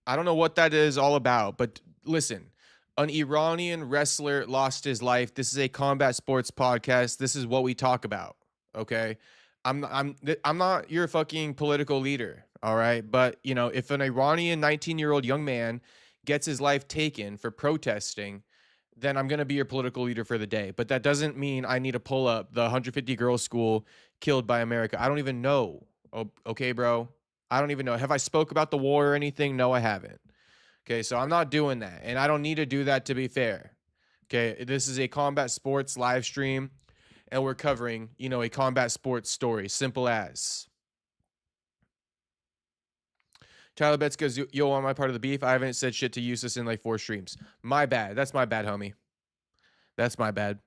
I don't know what that is all about, but listen, an Iranian wrestler lost his life. This is a combat sports podcast. This is what we talk about. Okay. I'm not your fucking political leader. All right. But if an Iranian 19-year-old young man gets his life taken for protesting, then I'm going to be your political leader for the day. But that doesn't mean I need to pull up the 150 girls school killed by America. I don't even know. Oh, okay, bro. I don't even know. Have I spoke about the war or anything? No, I haven't. Okay, so I'm not doing that. And I don't need to do that, to be fair. Okay, this is a combat sports live stream, and we're covering, a combat sports story. Simple as. Tyler Betts goes, "Yo, on my part of the beef, I haven't said shit to Useless in like 4 streams. My bad. That's my bad, homie. That's my bad."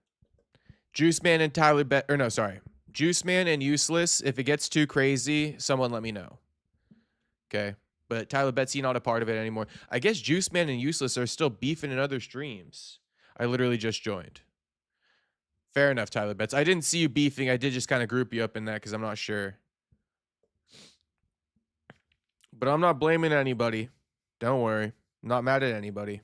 Juice Man and Tyler Bet, or no, sorry. Juice Man and Useless, if it gets too crazy, someone let me know. Okay. But Tyler Betts, not a part of it anymore. I guess Juice Man and Useless are still beefing in other streams. I literally just joined. Fair enough, Tyler Betts. I didn't see you beefing. I did just kind of group you up in that because I'm not sure. But I'm not blaming anybody. Don't worry. I'm not mad at anybody.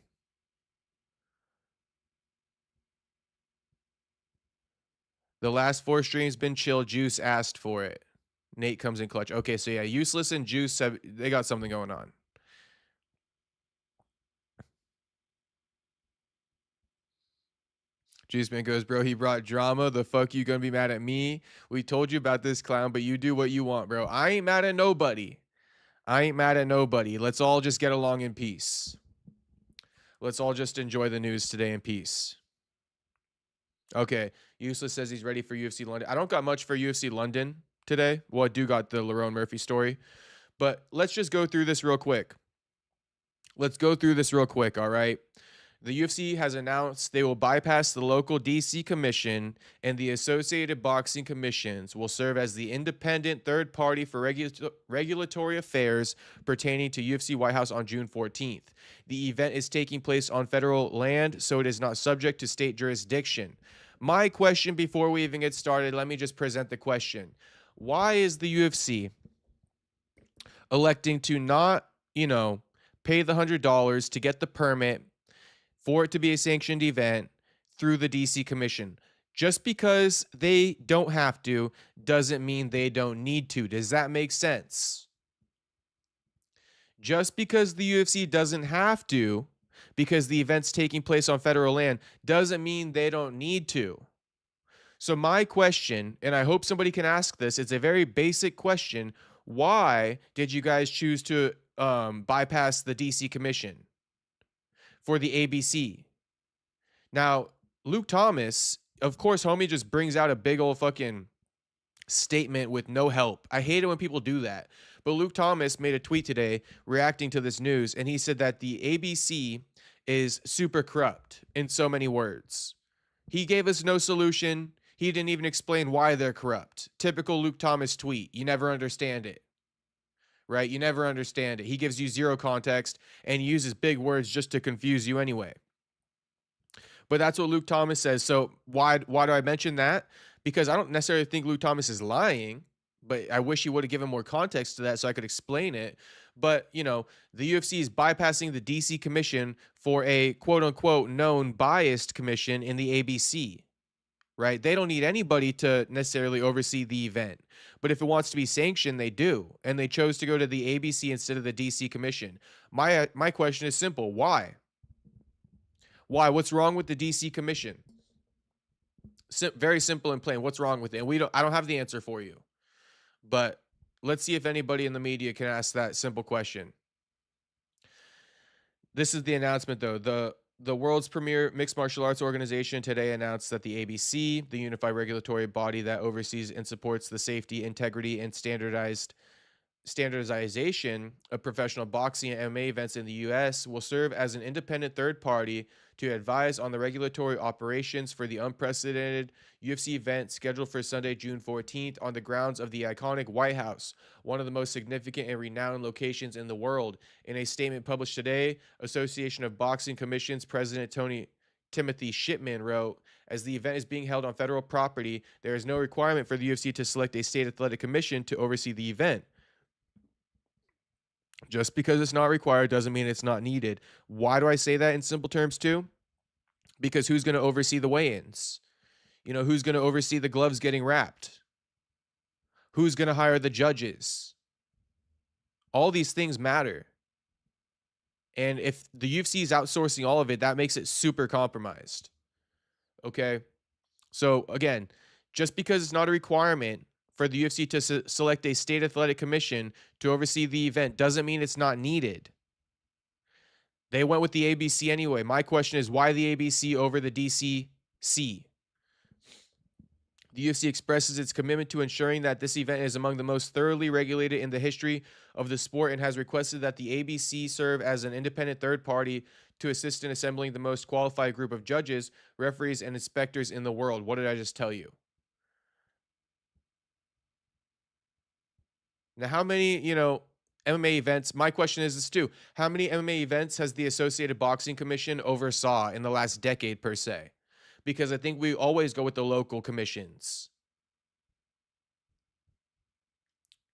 The last 4 streams been chill. Juice asked for it. Nate comes in clutch. Okay, so yeah, Useless and Juice, they got something going on. Juice Man goes, "Bro, he brought drama. The fuck you gonna be mad at me? We told you about this clown, but you do what you want, bro. I ain't mad at nobody. I ain't mad at nobody. Let's all just get along in peace." Let's all just enjoy the news today in peace. Okay, Useless says he's ready for UFC London. I don't got much for UFC London today. Well, I do got the Lerone Murphy story, but let's just go through this real quick. All right. The UFC has announced they will bypass the local DC commission, and the Associated Boxing Commissions will serve as the independent third party for regulatory affairs pertaining to UFC White House on June 14th. The event is taking place on federal land, so it is not subject to state jurisdiction. My question before we even get started, let me just present the question. Why is the UFC electing to not, pay the $100 to get the permit for it to be a sanctioned event through the DC Commission? Just because they don't have to doesn't mean they don't need to. Does that make sense? Just because the UFC doesn't have to, because the event's taking place on federal land, doesn't mean they don't need to. So my question, and I hope somebody can ask this, it's a very basic question. Why did you guys choose to bypass the DC Commission for the ABC? Now, Luke Thomas, of course, homie just brings out a big old fucking statement with no help. I hate it when people do that. But Luke Thomas made a tweet today reacting to this news, and he said that the ABC is super corrupt in so many words. He gave us no solution. He didn't even explain why they're corrupt. Typical Luke Thomas tweet. You never understand it. Right? You never understand it. He gives you zero context and uses big words just to confuse you anyway. But that's what Luke Thomas says. So why do I mention that? Because I don't necessarily think Luke Thomas is lying, but I wish he would have given more context to that so I could explain it. But, the UFC is bypassing the DC Commission for a quote-unquote known biased commission in the ABC, right? They don't need anybody to necessarily oversee the event. But if it wants to be sanctioned, they do. And they chose to go to the ABC instead of the DC Commission. My question is simple. Why? Why? What's wrong with the DC Commission? Very simple and plain. What's wrong with it? And I don't have the answer for you. But let's see if anybody in the media can ask that simple question. This is the announcement, though. The world's premier mixed martial arts organization today announced that the ABC, the unified regulatory body that oversees and supports the safety, integrity, and standardization of professional boxing and MMA events in the U.S., will serve as an independent third party to advise on the regulatory operations for the unprecedented UFC event scheduled for Sunday, June 14th on the grounds of the iconic White House, one of the most significant and renowned locations in the world. In a statement published today, Association of Boxing Commissions President Timothy Shipman wrote, "As the event is being held on federal property, there is no requirement for the UFC to select a state athletic commission to oversee the event. Just because it's not required doesn't mean it's not needed." Why do I say that in simple terms too? Because who's going to oversee the weigh-ins? Who's going to oversee the gloves getting wrapped? Who's going to hire the judges? All these things matter. And if the UFC is outsourcing all of it, that makes it super compromised. Okay? So again, just because it's not a requirement for the UFC to select a state athletic commission to oversee the event doesn't mean it's not needed. They went with the ABC anyway. My question is, why the ABC over the DCC? The UFC expresses its commitment to ensuring that this event is among the most thoroughly regulated in the history of the sport and has requested that the ABC serve as an independent third party to assist in assembling the most qualified group of judges, referees, and inspectors in the world. What did I just tell you? Now, how many, MMA events, my question is this too. How many MMA events has the Associated Boxing Commission oversaw in the last decade per se? Because I think we always go with the local commissions.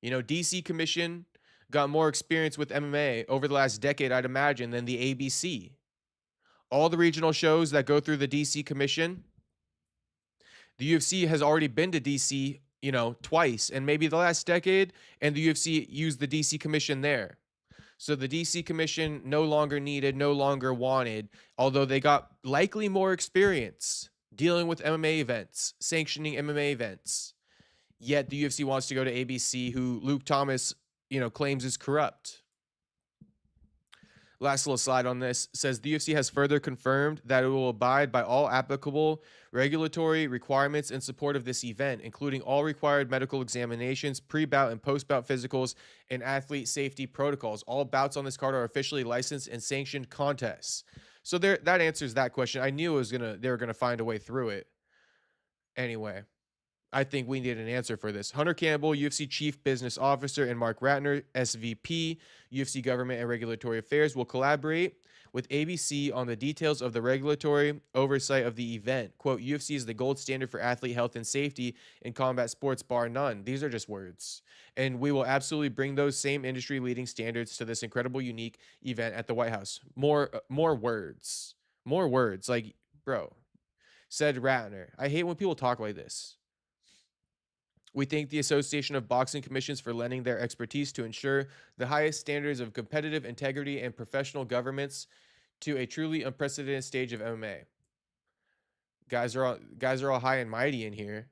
DC Commission got more experience with MMA over the last decade, I'd imagine, than the ABC. All the regional shows that go through the DC Commission, the UFC has already been to DC twice, and maybe the last decade, and the UFC used the DC Commission there. So the DC Commission no longer needed, no longer wanted, although they got likely more experience dealing with MMA events, sanctioning MMA events. Yet the UFC wants to go to ABC, who Luke Thomas, claims is corrupt. Last little slide on this says the UFC has further confirmed that it will abide by all applicable regulatory requirements in support of this event, including all required medical examinations, pre-bout and post-bout physicals, and athlete safety protocols. All bouts on this card are officially licensed and sanctioned contests. So there, that answers that question. I knew they were gonna find a way through it. Anyway, I think we need an answer for this. Hunter Campbell, UFC Chief Business Officer, and Mark Ratner, SVP, UFC Government and Regulatory Affairs, will collaborate with ABC on the details of the regulatory oversight of the event. Quote, UFC is the gold standard for athlete health and safety in combat sports, bar none. These are just words. And we will absolutely bring those same industry-leading standards to this incredible, unique event at the White House. More words. More words. Like, bro, said Ratner. I hate when people talk like this. We thank the Association of Boxing Commissions for lending their expertise to ensure the highest standards of competitive integrity and professional governance to a truly unprecedented stage of MMA. Guys are all high and mighty in here,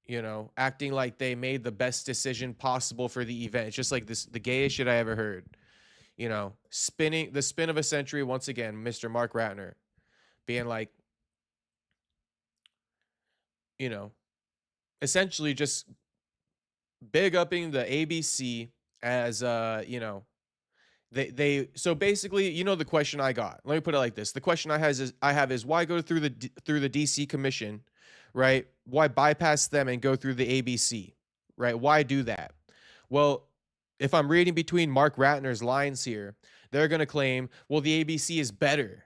you know, acting like they made the best decision possible for the event. It's just like this, the gayest shit I ever heard. You know, spinning the spin of a century once again, Mr. Mark Ratner, being like, you know, essentially just big upping the ABC as you know, they so basically, you know, the question I got, let me put it like this. The question I have is why go through the DC commission, right? Why bypass them and go through the ABC, right? Why do that? Well, if I'm reading between Mark Ratner's lines here, they're going to claim, well, the ABC is better.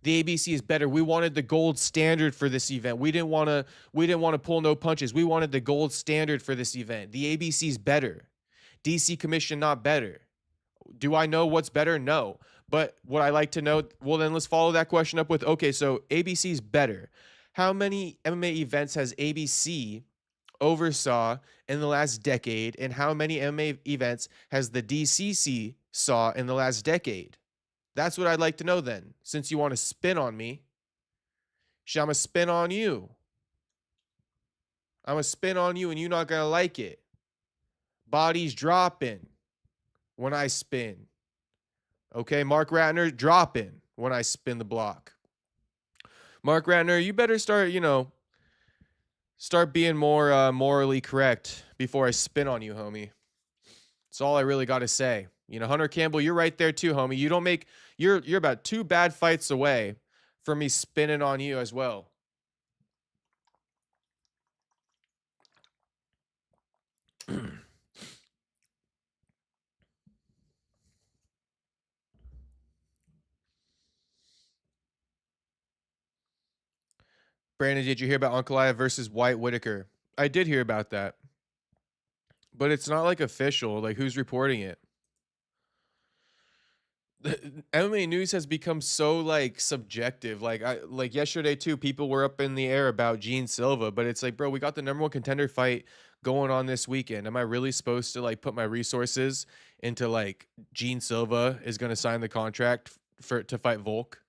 The ABC is better. We wanted the gold standard for this event. We didn't want to pull no punches. We wanted the gold standard for this event. The ABC is better. DC commission not better. Do I know what's better? No. But what I like to know, well, then let's follow that question up with, okay, so ABC is better. How many MMA events has ABC oversaw in the last decade, and how many MMA events has the DCC saw in the last decade? That's what I'd like to know then, since you want to spin on me. I'm going to spin on you. I'm going to spin on you, and you're not going to like it. Bodies dropping when I spin. Okay, Mark Ratner dropping when I spin the block. Mark Ratner, you better start, you know, start being more morally correct before I spin on you, homie. That's all I really got to say. You know, Hunter Campbell, you're right there too, homie. You don't make, you're about 2 bad fights away from me spinning on you as well. Brandon, did you hear about Ankalaev versus White Whitaker? I did hear about that. But it's not like official. Like, who's reporting it? The MMA news has become so like subjective. Like yesterday too, people were up in the air about Gene Silva, but it's like, bro, we got the #1 contender fight going on this weekend. Am I really supposed to like put my resources into like Gene Silva is going to sign the contract to fight Volk?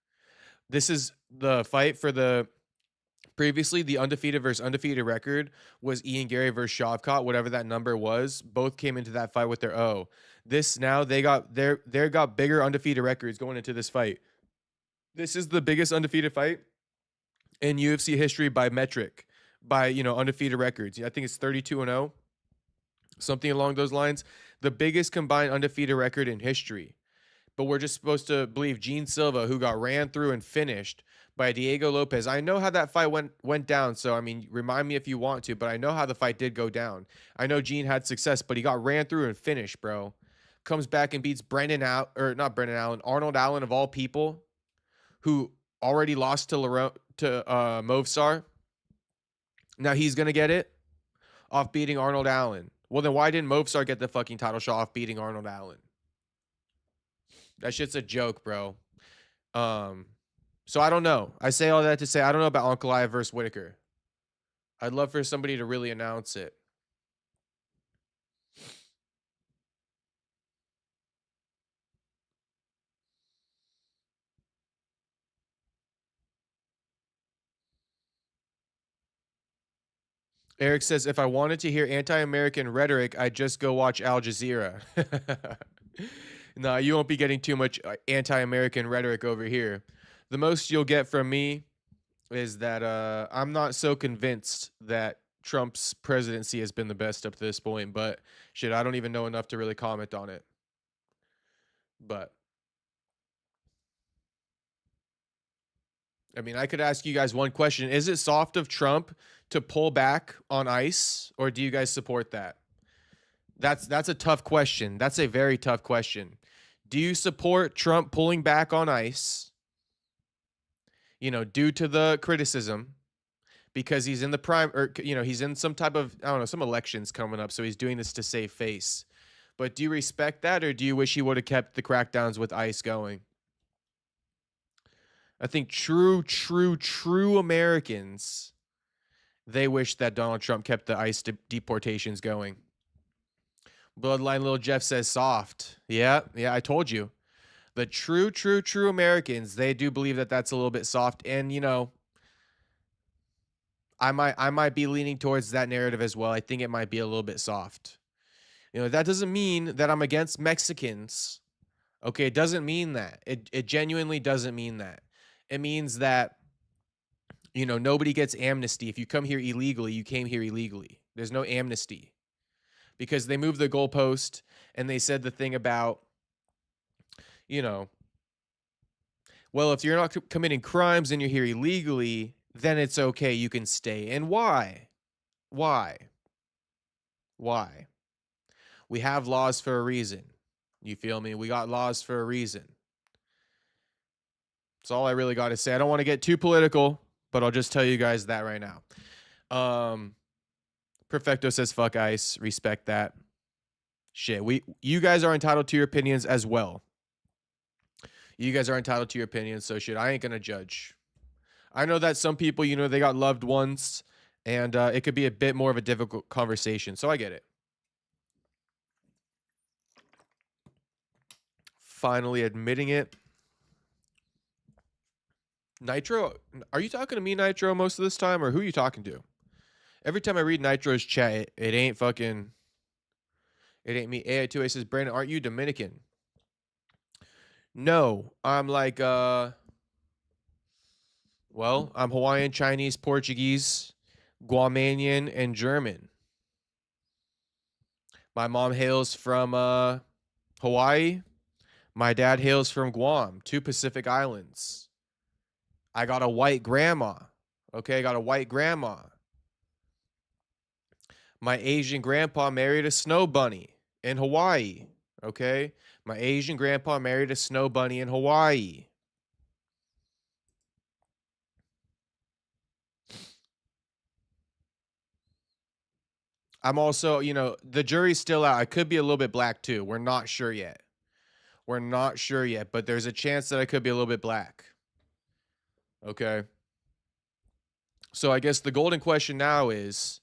This is the fight for the previously the undefeated versus undefeated record was Ian Gary versus Shavkat, whatever that number was. Both came into that fight with their O. This now they got bigger undefeated records going into this fight. This is the biggest undefeated fight in UFC history by metric, by, you know, undefeated records. I think it's 32-0, something along those lines. The biggest combined undefeated record in history. But we're just supposed to believe Gene Silva, who got ran through and finished by Diego Lopez. I know how that fight went down, so I mean, remind me if you want to, but I know how the fight did go down. I know Gene had success, but he got ran through and finished, bro. Comes back and beats Arnold Allen of all people, who already lost to Movsar. Now he's gonna get it off beating Arnold Allen. Well, then why didn't Movsar get the fucking title shot off beating Arnold Allen? That shit's a joke, bro. So I don't know. I say all that to say I don't know about Ankalaev versus Whitaker. I'd love for somebody to really announce it. Eric says, if I wanted to hear anti-American rhetoric, I'd just go watch Al Jazeera. No, you won't be getting too much anti-American rhetoric over here. The most you'll get from me is that I'm not so convinced that Trump's presidency has been the best up to this point, but shit, I don't even know enough to really comment on it. But I mean, I could ask you guys one question. Is it soft of Trump to pull back on ICE, or do you guys support that? That's a tough question. That's a very tough question. Do you support Trump pulling back on ICE, you know, due to the criticism, because he's in the prime, or, you know, he's in some type of, I don't know, some elections coming up, so he's doing this to save face. But do you respect that, or do you wish he would have kept the crackdowns with ICE going? I think true Americans, they wish that Donald Trump kept the ICE deportations going. Bloodline Little Jeff says soft. Yeah, I told you. The true Americans, they do believe that that's a little bit soft. And, you know, I might be leaning towards that narrative as well. I think it might be a little bit soft. You know, that doesn't mean that I'm against Mexicans. Okay, it doesn't mean that. It genuinely doesn't mean that. It means that, you know, nobody gets amnesty. If you come here illegally, you came here illegally. There's no amnesty. Because they moved the goalpost and they said the thing about, you know, well, if you're not committing crimes and you're here illegally, then it's okay. You can stay. And why? Why? We have laws for a reason. You feel me? We got laws for a reason. That's all I really got to say. I don't want to get too political, but I'll just tell you guys that right now. Perfecto says fuck ICE. Respect that. Shit, you guys are entitled to your opinions as well. You guys are entitled to your opinions, so shit, I ain't gonna judge. I know that some people, you know, they got loved ones, and it could be a bit more of a difficult conversation, so I get it. Finally admitting it. Nitro, are you talking to me, Nitro, most of this time, or who are you talking to? Every time I read Nitro's chat, it ain't fucking, it ain't me. AI2A says, Brandon, aren't you Dominican? No, I'm like, well, I'm Hawaiian, Chinese, Portuguese, Guamanian, and German. My mom hails from Hawaii. My dad hails from Guam, 2 Pacific Islands. I got a white grandma. Okay, I got a white grandma. My Asian grandpa married a snow bunny in Hawaii. Okay, my Asian grandpa married a snow bunny in Hawaii. I'm also, you know, the jury's still out. I could be a little bit black too. We're not sure yet. We're not sure yet, but there's a chance that I could be a little bit black. Okay. So I guess the golden question now is,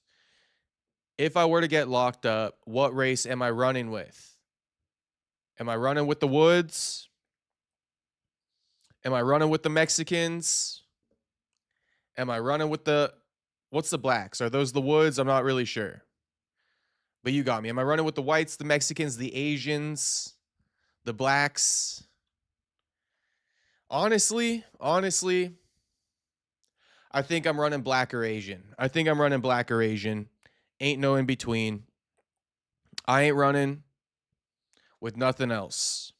if I were to get locked up, what race am I running with? Am I running with the Woods? Am I running with the Mexicans? Am I running with the, what's the blacks? Are those the Woods? I'm not really sure. But you got me. Am I running with the whites, the Mexicans, the Asians, the blacks? Honestly, I think I'm running black or Asian. Ain't no in between. I ain't running with nothing else.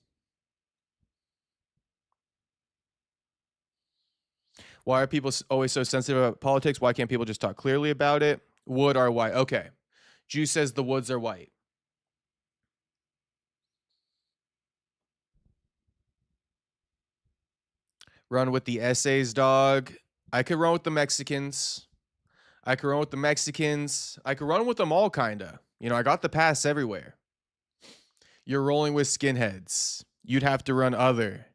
Why are people always so sensitive about politics? Why can't people just talk clearly about it? Wood or white? Okay. Jew says the Woods are white. Run with the essays, dog. I could run with the Mexicans. I could run with them all, kind of. You know, I got the pass everywhere. You're rolling with skinheads. You'd have to run other.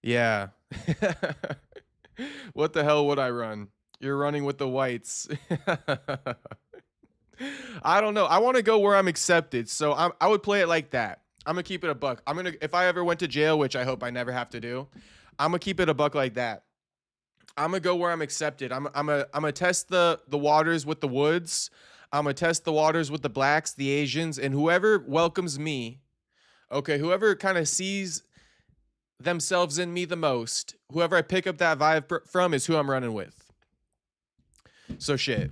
Yeah. What the hell would I run? You're running with the whites. I don't know. I want to go where I'm accepted. So I would play it like that. I'm going to keep it a buck. If I ever went to jail, which I hope I never have to do, I'm going to keep it a buck like that. I'm going to go where I'm accepted. I'm going to test the waters with the Woods. I'm going to test the waters with the blacks, the Asians, and whoever welcomes me, Okay, whoever kind of sees themselves in me the most, whoever I pick up that vibe from is who I'm running with. So shit.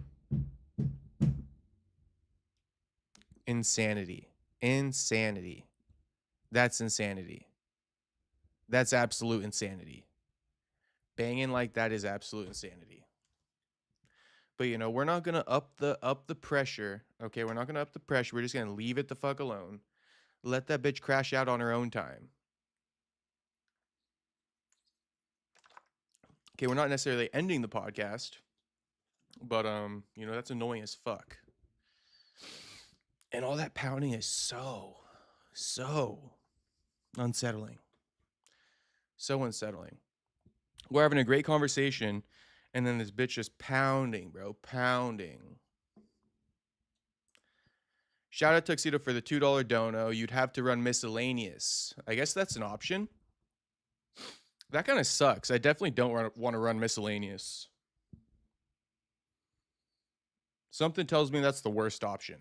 Insanity. Insanity. That's insanity. That's absolute insanity. Banging like that is absolute insanity. But you know, we're not gonna up the pressure. Okay, we're not gonna up the pressure. We're just gonna leave it the fuck alone. Let that bitch crash out on her own time. Okay, we're not necessarily ending the podcast, but you know, that's annoying as fuck. And all that pounding is so unsettling. So unsettling. We're having a great conversation, and then this bitch just pounding, bro. Pounding. Shout out Tuxedo for the $2 dono. You'd have to run miscellaneous. I guess that's an option. That kind of sucks. I definitely don't want to run miscellaneous. Something tells me that's the worst option.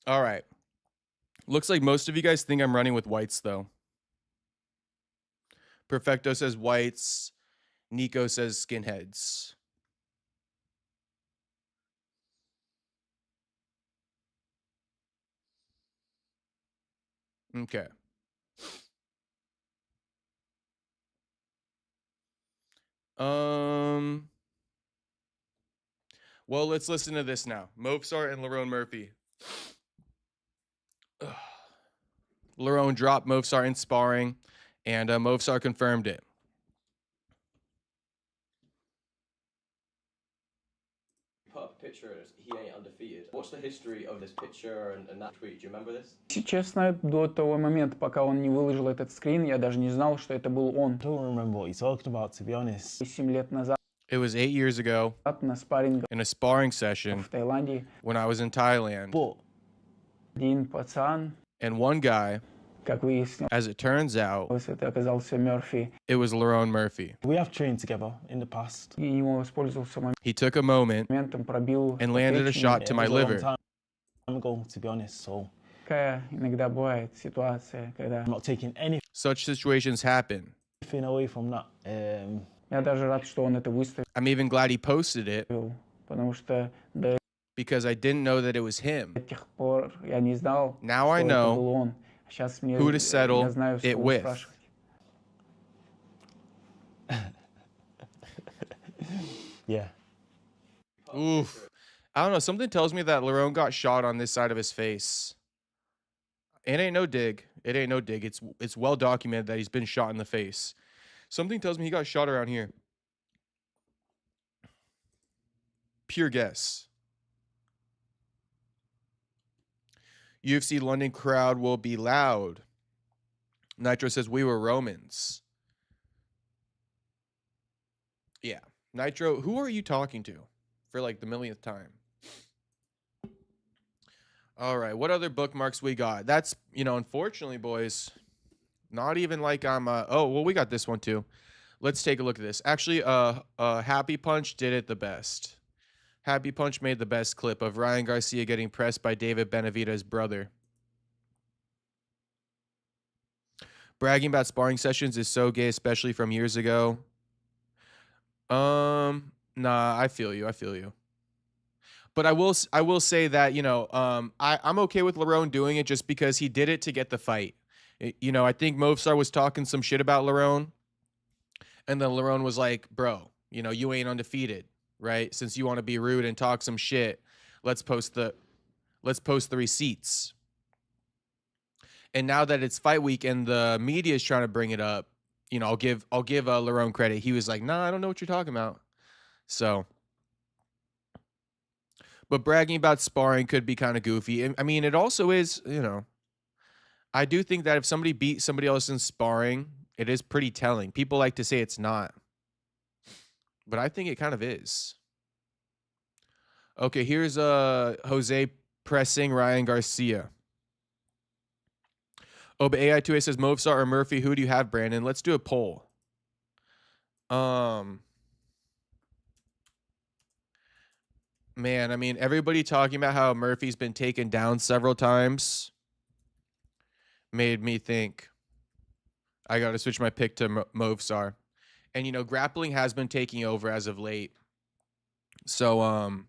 All right. Looks like most of you guys think I'm running with whites, though. Perfecto says whites. Nico says skinheads. Okay. Well, let's listen to this now. Movsar and Lerone Murphy. Lerone dropped Movsar in sparring, and Movsar confirmed it. Put up a picture, he ain't undefeated. What's the history of this picture and that tweet? Do you remember this? Честно, до того момента, пока он не выложил этот скрин, я даже не знал, что это был он. I don't remember what he's talking about, to be honest. 7 лет назад It was 8 years ago на спаррингах in a sparring session в Таиланде when I was in Thailand. But один пацан, And one guy, как выяснилось, as it turns out, это оказался Мерфи. it was Lerone Murphy. we have trained together in the past. И ему воспользовался He took a moment моментом, пробил and landed a печень. shot to It my was a long liver. time ago, to be honest, so Такая иногда бывает ситуация, когда I'm not taking anything Such situations happen. away from that. я даже рад, что он это выставил, I'm even glad he posted it потому что до because I didn't know that it was him. тех пор я не знал, Now что I это know был он. Сейчас мне who to settle я знаю, it что with. спрашивать. Yeah. Oof. I don't know. Something tells me that Lerone got shot on this side of his face. It ain't no dig. It ain't no dig. It's well documented that he's been shot in the face. Something tells me he got shot around here. Pure guess. UFC London crowd will be loud. Nitro says we were Romans. Yeah. Nitro, who are you talking to for like the millionth time? All right, what other bookmarks we got? That's, you know, unfortunately, boys, not even like I'm oh, well, we got this one too. Let's take a look at this. Actually, Happy Punch did it the best. Happy Punch made the best clip of Ryan Garcia getting pressed by David Benavidez's brother. Bragging about sparring sessions is so gay, especially from years ago. Nah, I feel you. I feel you. But I will say that, you know, I'm okay with Lerone doing it just because he did it to get the fight. You know, I think Movsar was talking some shit about Lerone, and then Lerone was like, bro, you know, you ain't undefeated, right? Since you want to be rude and talk some shit, let's post the receipts. And now that it's fight week and the media is trying to bring it up, you know, I'll give Lerone credit. He was like, nah, I don't know what you're talking about. So, but bragging about sparring could be kind of goofy. I mean, it also is, you know, I do think that if somebody beat somebody else in sparring, it is pretty telling. People like to say it's not, but I think it kind of is. Okay, here's Jose pressing Ryan Garcia. Oh, but AI2A says Movsar or Murphy. Who do you have, Brandon? Let's do a poll. Man, I mean, everybody talking about how Murphy's been taken down several times made me think I got to switch my pick to Movsar. And, you know, grappling has been taking over as of late. So,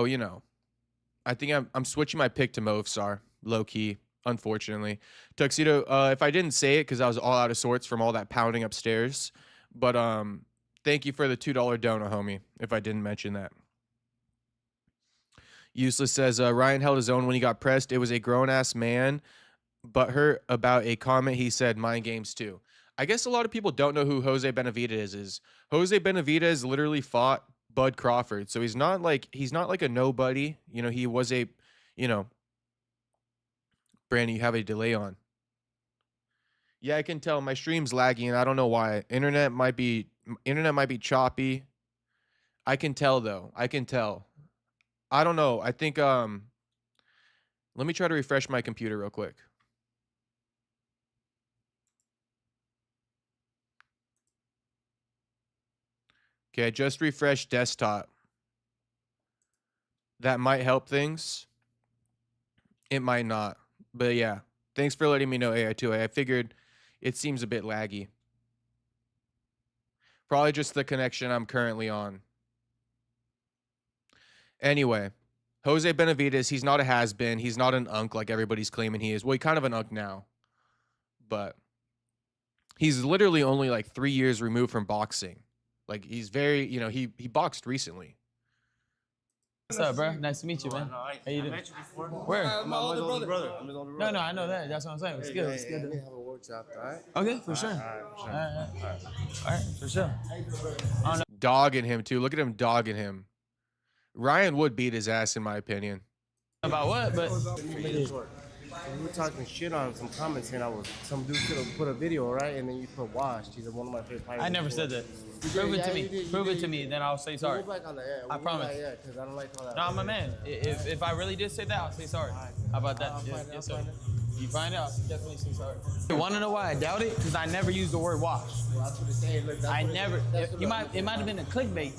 you know, I think I'm switching my pick to Movsar, low key, unfortunately. Tuxedo, if I didn't say it because I was all out of sorts from all that pounding upstairs, but thank you for the $2 donut, homie, if I didn't mention that. Useless says, Ryan held his own when he got pressed. It was a grown-ass man, but hurt about a comment he said, mind games too. I guess a lot of people don't know who Jose Benavidez is. Jose Benavidez literally fought Bud Crawford. So he's not like a nobody. You know, he was a, you know, Brandon, you have a delay on. Yeah, I can tell my stream's lagging and I don't know why. Internet might be choppy. I can tell though. I can tell. I don't know. I think let me try to refresh my computer real quick. Okay, I just refreshed desktop. That might help things. It might not. But yeah, thanks for letting me know, AI2A. I figured it seems a bit laggy. Probably just the connection I'm currently on. Anyway, Jose Benavidez, he's not a has-been. He's not an unk like everybody's claiming he is. Well, he's kind of an unk now. But he's literally only like 3 years removed from boxing. Like, he's very, you know, he boxed recently. What's up, bro? Nice to meet you, man. How you doing? Where? I'm my older brother. I'm his older brother. No, I know that. That's what I'm saying. It's good. It's good. We have a workshop, all right? Okay, for sure. All All right, for sure. Dogging him, too. Look at him dogging him. Ryan would beat his ass, in my opinion. About what? But we were talking shit on some comments saying some dude could have put a video, right? And then you put washed. He's one of my favorite fighters. I never said that. Prove it to me. Prove it to me, then I'll say sorry. We'll go back on that, yeah. I promise. Yeah, because I don't like all that. No, I'm a man. If I really did say that, I'll say sorry. How about that? Yes, sir. You find out, definitely say sorry. You want to know why I doubt it? Because I never used the word wash. Well, that's what it's saying. Look, I never. It might have been a clickbait.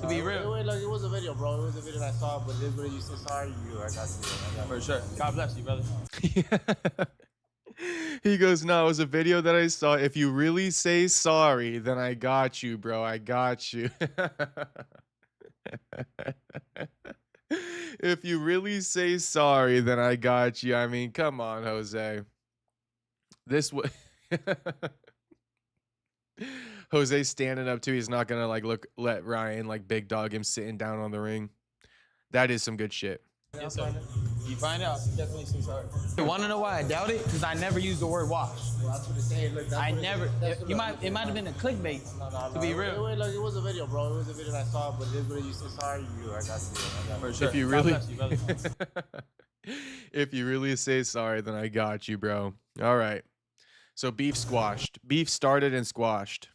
To be real. Wait, look, it was a video, bro. It was a video that I saw, but it is what you say sorry. I got you. For sure. God bless you, brother. He goes, no, it was a video that I saw. If you really say sorry, then I got you, bro. I got you. If you really say sorry, then I got you. I mean, come on, Jose. This Jose's standing up too. He's not gonna like let Ryan like big dog him sitting down on the ring. That is some good shit. Yes, sir. You find out, definitely say sorry. You want to know why I doubt it? Because I never used the word wash. Well, that's what it's saying. Look, I never. It might have been a clickbait. To be real. Wait, look, it was a video, bro. It was a video that I saw, but it is what you say sorry. I got you. For sure. If you God really, bless you, brother. if you really say sorry, then I got you, bro. All right. So beef squashed. Beef started and squashed.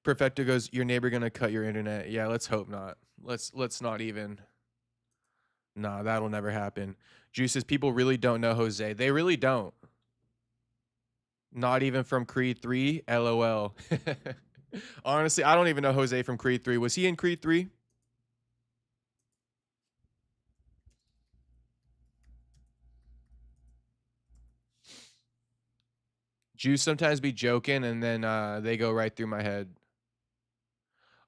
Perfecto goes, your neighbor gonna cut your internet? Yeah, let's hope not. Let's not even. Nah, that'll never happen. Juice says people really don't know Jose. They really don't. Not even from Creed 3. LOL. Honestly, I don't even know Jose from Creed 3. Was he in Creed 3? Juice sometimes be joking and then they go right through my head.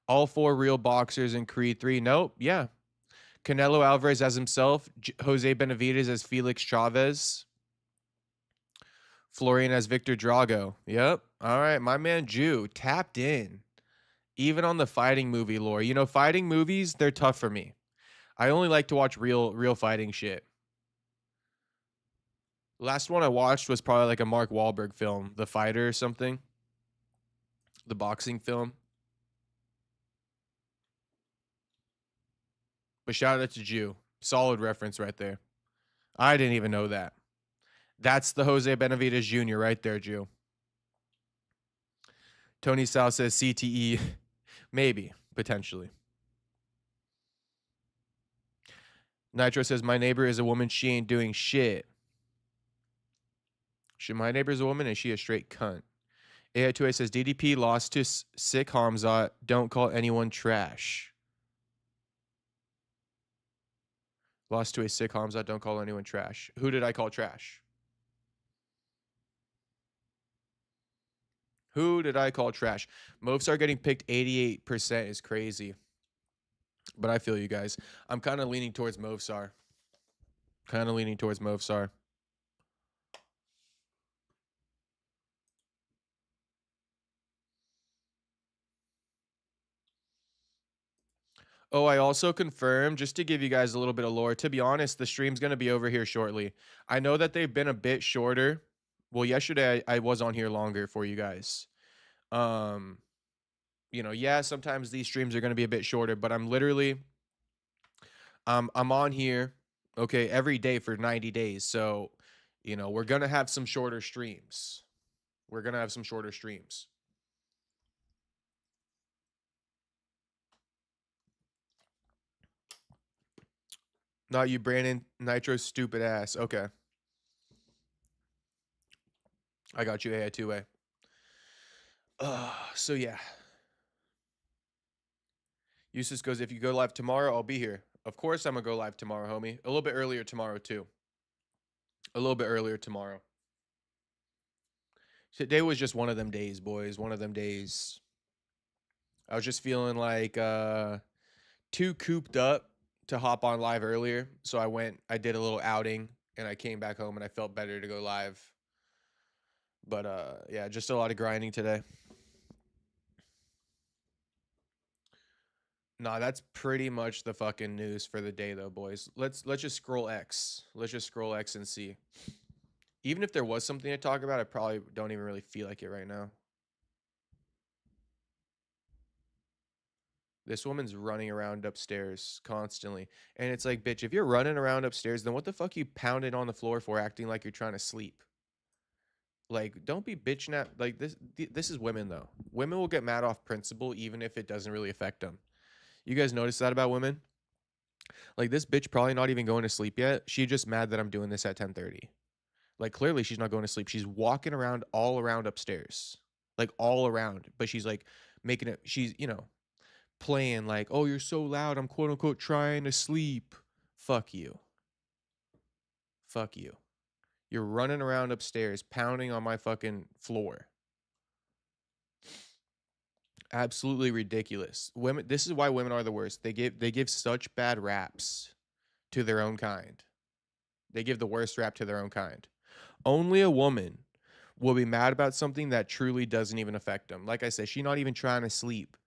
All 4 real boxers in Creed 3. Nope. Yeah. Canelo Alvarez as himself. Jose Benavidez as Felix Chavez. Florian as Victor Drago. Yep. All right. My man Jew tapped in. Even on the fighting movie lore. You know, fighting movies, they're tough for me. I only like to watch real fighting shit. Last one I watched was probably like a Mark Wahlberg film. The Fighter or something. The boxing film. But shout out to Jew. Solid reference right there. I didn't even know that. That's the Jose Benavidez Jr. right there, Jew. Tony Sal says CTE. Maybe. Potentially. Nitro says, my neighbor is a woman. She ain't doing shit. My neighbor's a woman and she a straight cunt. AI2A says DDP lost to sick Hamzat. Don't call anyone trash. Lost to a sick Hamzat. Don't call anyone trash. Who did I call trash? Who did I call trash? Movsar getting picked 88% is crazy. But I feel you guys. I'm kind of leaning towards Movsar. Kind of leaning towards Movsar. Oh, I also confirmed, just to give you guys a little bit of lore, to be honest, the stream's going to be over here shortly. I know that they've been a bit shorter. Well, yesterday I was on here longer for you guys. You know, yeah, sometimes these streams are going to be a bit shorter, but I'm literally, I'm on here, okay, every day for 90 days. So, you know, we're going to have some shorter streams. We're going to have some shorter streams. Not you, Brandon. Nitro's stupid ass. Okay. I got you, AI2A. So yeah. Eustace goes, if you go live tomorrow, I'll be here. Of course I'm gonna go live tomorrow, homie. A little bit earlier tomorrow, too. A little bit earlier tomorrow. Today was just one of them days, boys. One of them days. I was just feeling like too cooped up to hop on live earlier. So I did a little outing, and I came back home, and I felt better to go live. But yeah, just a lot of grinding today. Nah, that's pretty much the fucking news for the day, though, boys. Let's just scroll X. Let's just scroll X and see. Even if there was something to talk about, I probably don't even really feel like it right now. This woman's running around upstairs constantly. And it's like, bitch, if you're running around upstairs, then what the fuck you pounding on the floor for, acting like you're trying to sleep? Like, don't be bitching at, like, this is women, though. Women will get mad off principle even if it doesn't really affect them. You guys notice that about women? Like, this bitch probably not even going to sleep yet. She's just mad that I'm doing this at 10:30. Like, clearly she's not going to sleep. She's walking around all around upstairs. Like, all around. But she's, like, making it, she's, you know, playing like, oh, you're so loud. I'm quote unquote trying to sleep. Fuck you. Fuck you. You're running around upstairs, pounding on my fucking floor. Absolutely ridiculous. Women, this is why women are the worst. They give such bad raps to their own kind. They give the worst rap to their own kind. Only a woman will be mad about something that truly doesn't even affect them. Like I said, she's not even trying to sleep,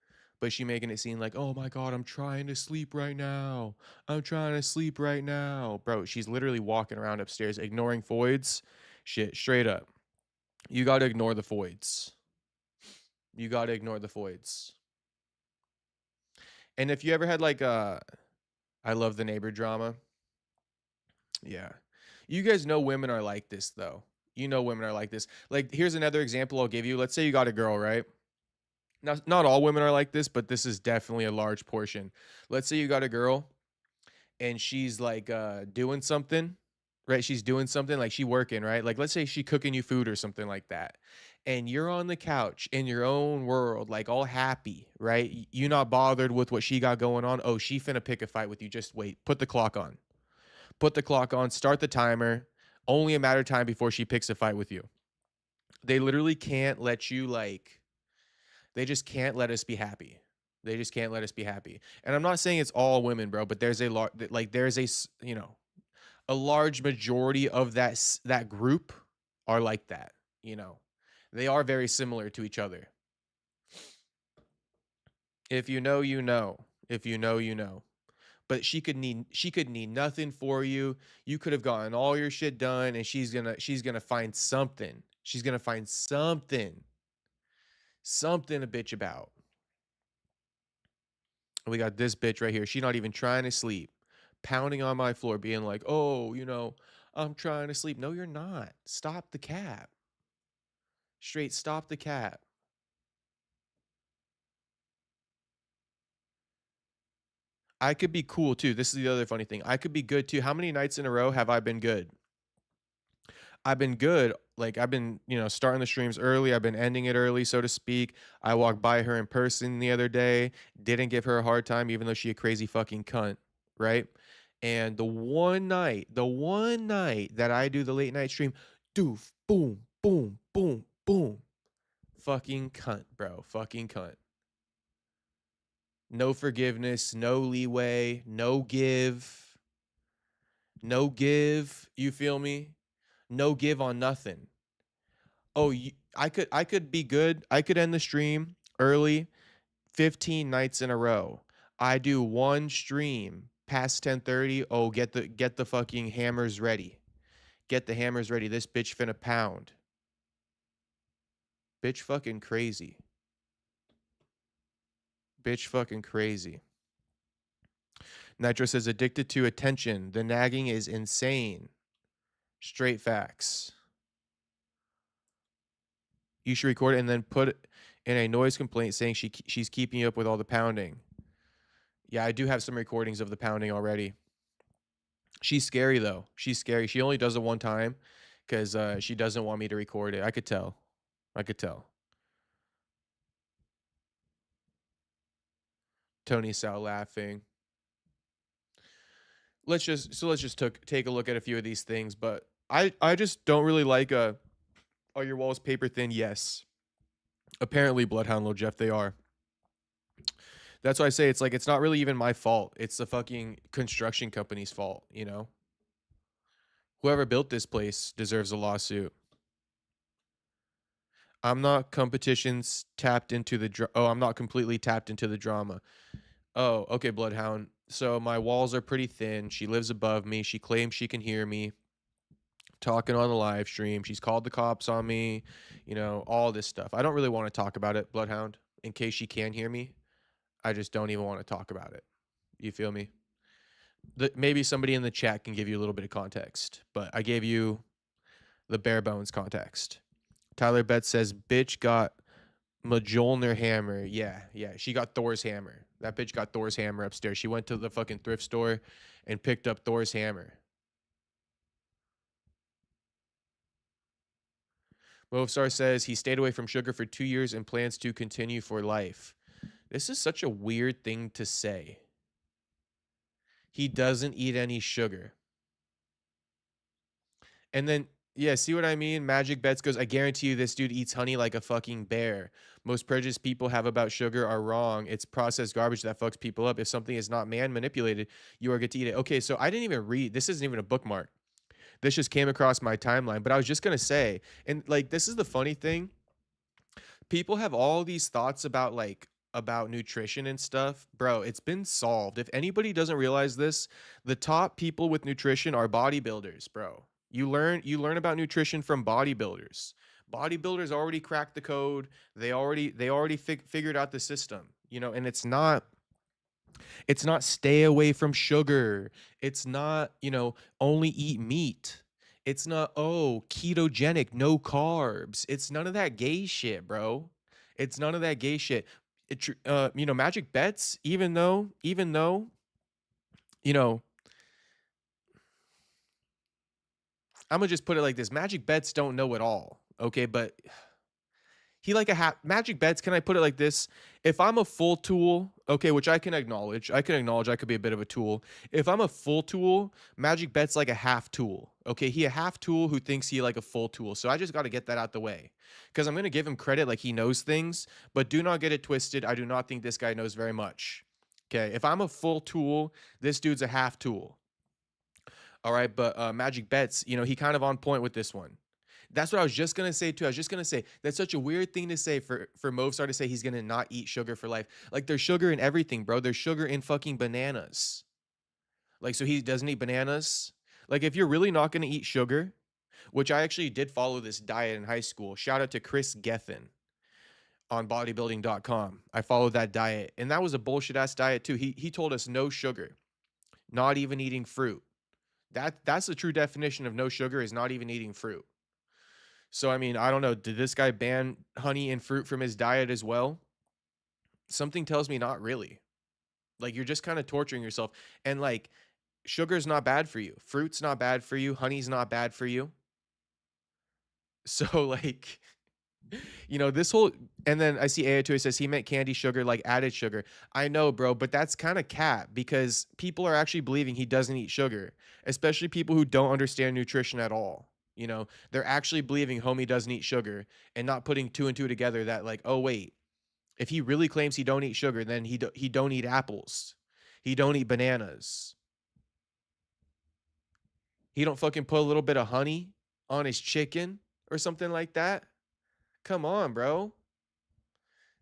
but she making it seem like, oh my God, I'm trying to sleep right now. I'm trying to sleep right now. Bro, she's literally walking around upstairs, ignoring voids. Shit, straight up. You got to ignore the voids. You got to ignore the voids. And if you ever had like I love the neighbor drama. Yeah. You guys know women are like this, though. You know women are like this. Like, here's another example I'll give you. Let's say you got a girl, right? Now, not all women are like this, but this is definitely a large portion. Let's say you got a girl and she's like doing something, right? She's doing something like she working, right? Like, let's say she cooking you food or something like that. And you're on the couch in your own world, like all happy, right? You're not bothered with what she got going on. Oh, she finna pick a fight with you. Just wait. Put the clock on. Put the clock on. Start the timer. Only a matter of time before she picks a fight with you. They literally can't let you like, they just can't let us be happy. They just can't let us be happy. And I'm not saying it's all women, bro, but there's a lot, like there's a, you know, a large majority of that group are like that, you know. They are very similar to each other. If you know, you know. If you know, you know. But she could need nothing for you. You could have gotten all your shit done, and she's gonna find something. She's gonna find something to bitch about. We got this bitch right here. She's not even trying to sleep, pounding on my floor, being like, "Oh, you know, I'm trying to sleep." No, you're not. Stop the cap. Straight stop the cap. I could be cool too. This is the other funny thing. I could be good too. How many nights in a row have I been good? I've been good. Like I've been, starting the streams early. I've been ending it early, so to speak. I walked by her in person the other day. Didn't give her a hard time, even though she a crazy fucking cunt, right? And the one night that I do the late night stream, doof, boom, boom, boom, boom. Fucking cunt, bro. Fucking cunt. No forgiveness, no leeway, no give. No give. You feel me? No give on nothing. Oh, I could be good. I could end the stream early 15 nights in a row. I do one stream past 10:30. Oh, get the fucking hammers ready. Get the hammers ready. This bitch finna pound. Bitch fucking crazy. Bitch fucking crazy. Nitro says addicted to attention. The nagging is insane. Straight facts. You should record it and then put in a noise complaint saying she's keeping you up with all the pounding. Yeah, I do have some recordings of the pounding already. She's scary though. She's scary. She only does it one time because she doesn't want me to record it. I could tell. I could tell. Tony Sal laughing. Let's just take a look at a few of these things, but I just don't really like are your walls paper thin? Yes. Apparently, Bloodhound Low Jeff, they are. That's why I say it's like it's not really even my fault. It's the fucking construction company's fault, you know? Whoever built this place deserves a lawsuit. I'm not competitions tapped into the I'm not completely tapped into the drama. Oh, okay, Bloodhound. So my walls are pretty thin. She lives above me. She claims she can hear me talking on the live stream. She's called the cops on me, all this stuff. I don't really want to talk about it, Bloodhound, in case she can hear me. I just don't even want to talk about it. You feel me? Maybe somebody in the chat can give you a little bit of context, but I gave you the bare bones context. Tyler Betts says, bitch got Mjolnir hammer. Yeah. She got Thor's hammer. That bitch got Thor's hammer upstairs. She went to the fucking thrift store and picked up Thor's hammer. Movsar says he stayed away from sugar for 2 years and plans to continue for life. This is such a weird thing to say. He doesn't eat any sugar. And then, yeah, see what I mean? Magic Bets goes, I guarantee you this dude eats honey like a fucking bear. Most prejudice people have about sugar are wrong. It's processed garbage that fucks people up. If something is not man-manipulated, you are good to eat it. Okay, so I didn't even read. This isn't even a bookmark. This just came across my timeline. But I was just going to say, and like, this is the funny thing. People have all these thoughts about nutrition and stuff. Bro, it's been solved. If anybody doesn't realize this, the top people with nutrition are bodybuilders, bro. You learn about nutrition from bodybuilders. Bodybuilders already cracked the code. They already figured out the system, and it's not stay away from sugar. It's not, only eat meat. It's not, ketogenic, no carbs. It's none of that gay shit, bro. It's none of that gay shit. Magic Bets, even though, I'm gonna just put it like this. Magic Bets don't know it all. Okay, but he Magic Bets, can I put it like this? If I'm a full tool, okay, which I can acknowledge I could be a bit of a tool. If I'm a full tool, Magic Bets like a half tool. Okay, he a half tool who thinks he like a full tool. So I just got to get that out the way. Because I'm going to give him credit like he knows things, but do not get it twisted. I do not think this guy knows very much. Okay, if I'm a full tool, this dude's a half tool. All right, but Magic Bets, he kind of on point with this one. That's what I was just going to say, too. I was just going to say, that's such a weird thing to say for Movsar to say he's going to not eat sugar for life. Like, there's sugar in everything, bro. There's sugar in fucking bananas. Like, so he doesn't eat bananas? Like, if you're really not going to eat sugar, which I actually did follow this diet in high school. Shout out to Chris Gethin on bodybuilding.com. I followed that diet, and that was a bullshit-ass diet, too. He told us no sugar, not even eating fruit. That's the true definition of no sugar, is not even eating fruit. So, I mean, I don't know. Did this guy ban honey and fruit from his diet as well? Something tells me not really. Like, you're just kind of torturing yourself. And, like, sugar's not bad for you. Fruit's not bad for you. Honey's not bad for you. So like, you know, this whole, and then I see Ayatollah says he meant candy sugar, like added sugar. I know, bro, but that's kind of cap because people are actually believing he doesn't eat sugar, especially people who don't understand nutrition at all. You know, they're actually believing homie doesn't eat sugar and not putting two and two together that like, oh wait, if he really claims he don't eat sugar, then he don't eat apples. He don't eat bananas. He don't fucking put a little bit of honey on his chicken or something like that. Come on, bro.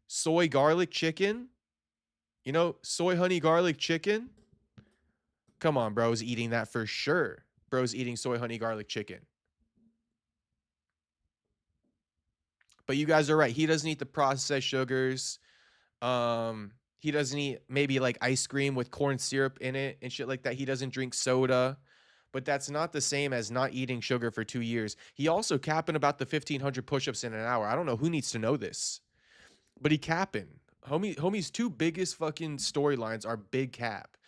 Soy garlic chicken? You know, soy honey garlic chicken? Come on, bro's eating that for sure. Bro's eating soy honey garlic chicken. But you guys are right. He doesn't eat the processed sugars. He doesn't eat maybe like ice cream with corn syrup in it and shit like that. He doesn't drink soda. But that's not the same as not eating sugar for 2 years. He also capping about the 1,500 push-ups in an hour. I don't know who needs to know this, but he capping. Homie's two biggest fucking storylines are big cap.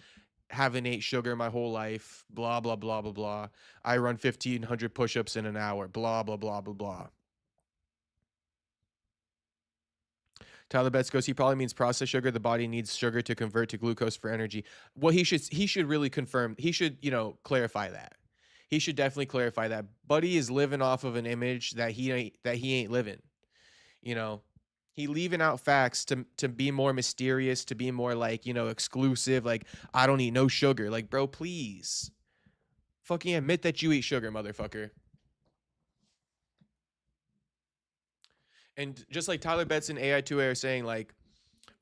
Haven't ate sugar my whole life. Blah, blah, blah, blah, blah. I run 1,500 push-ups in an hour. Blah, blah, blah, blah, blah. Tyler Betts goes, he probably means processed sugar. The body needs sugar to convert to glucose for energy. Well, he should really confirm. He should, you know, clarify that. He should definitely clarify that. Buddy is living off of an image that he ain't living. You know, he leaving out facts to be more mysterious, to be more like, you know, exclusive. Like, I don't eat no sugar. Like, bro, please. Fucking admit that you eat sugar, motherfucker. And just like Tyler Betts and AI2A are saying, like,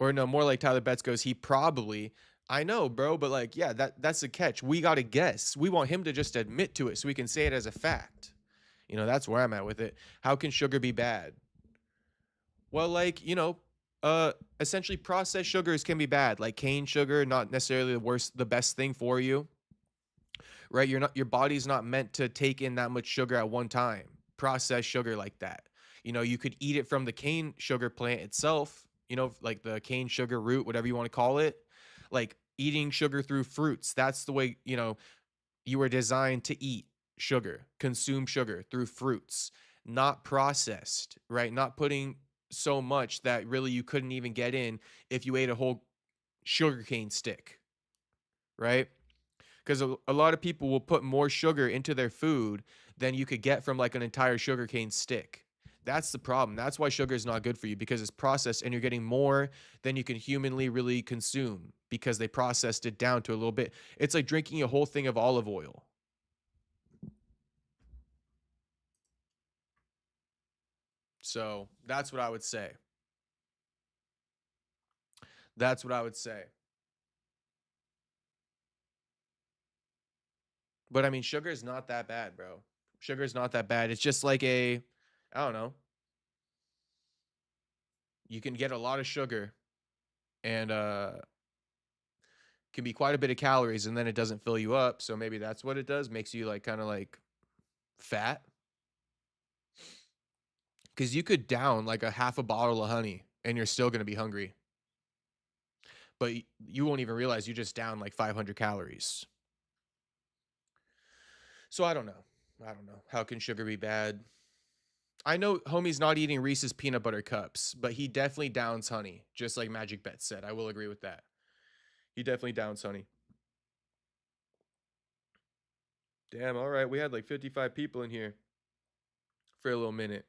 or no, more like Tyler Betts goes, he probably, I know, bro, but like, yeah, that's the catch. We got to guess. We want him to just admit to it so we can say it as a fact. You know, that's where I'm at with it. How can sugar be bad? Well, like, you know, essentially processed sugars can be bad. Like cane sugar, not necessarily the best thing for you, right? Your body's not meant to take in that much sugar at one time. Processed sugar like that. You know, you could eat it from the cane sugar plant itself, you know, like the cane sugar root, whatever you want to call it. Like eating sugar through fruits. That's the way, you know, you were designed to eat sugar, consume sugar through fruits, not processed, right? Not putting so much that really you couldn't even get in if you ate a whole sugarcane stick, right? Because a lot of people will put more sugar into their food than you could get from like an entire sugarcane stick. That's the problem. That's why sugar is not good for you, because it's processed and you're getting more than you can humanly really consume because they processed it down to a little bit. It's like drinking a whole thing of olive oil. So that's what I would say. That's what I would say. But I mean, sugar is not that bad, bro. Sugar is not that bad. It's just like I don't know. You can get a lot of sugar and can be quite a bit of calories, and then it doesn't fill you up. So maybe that's what it does. Makes you like kind of like fat. Because you could down like a half a bottle of honey and you're still going to be hungry. But you won't even realize you just down like 500 calories. So I don't know. How can sugar be bad? I know homie's not eating Reese's peanut butter cups, but he definitely downs honey, just like Magic Bet said. I will agree with that. He definitely downs honey. Damn, all right. We had like 55 people in here for a little minute.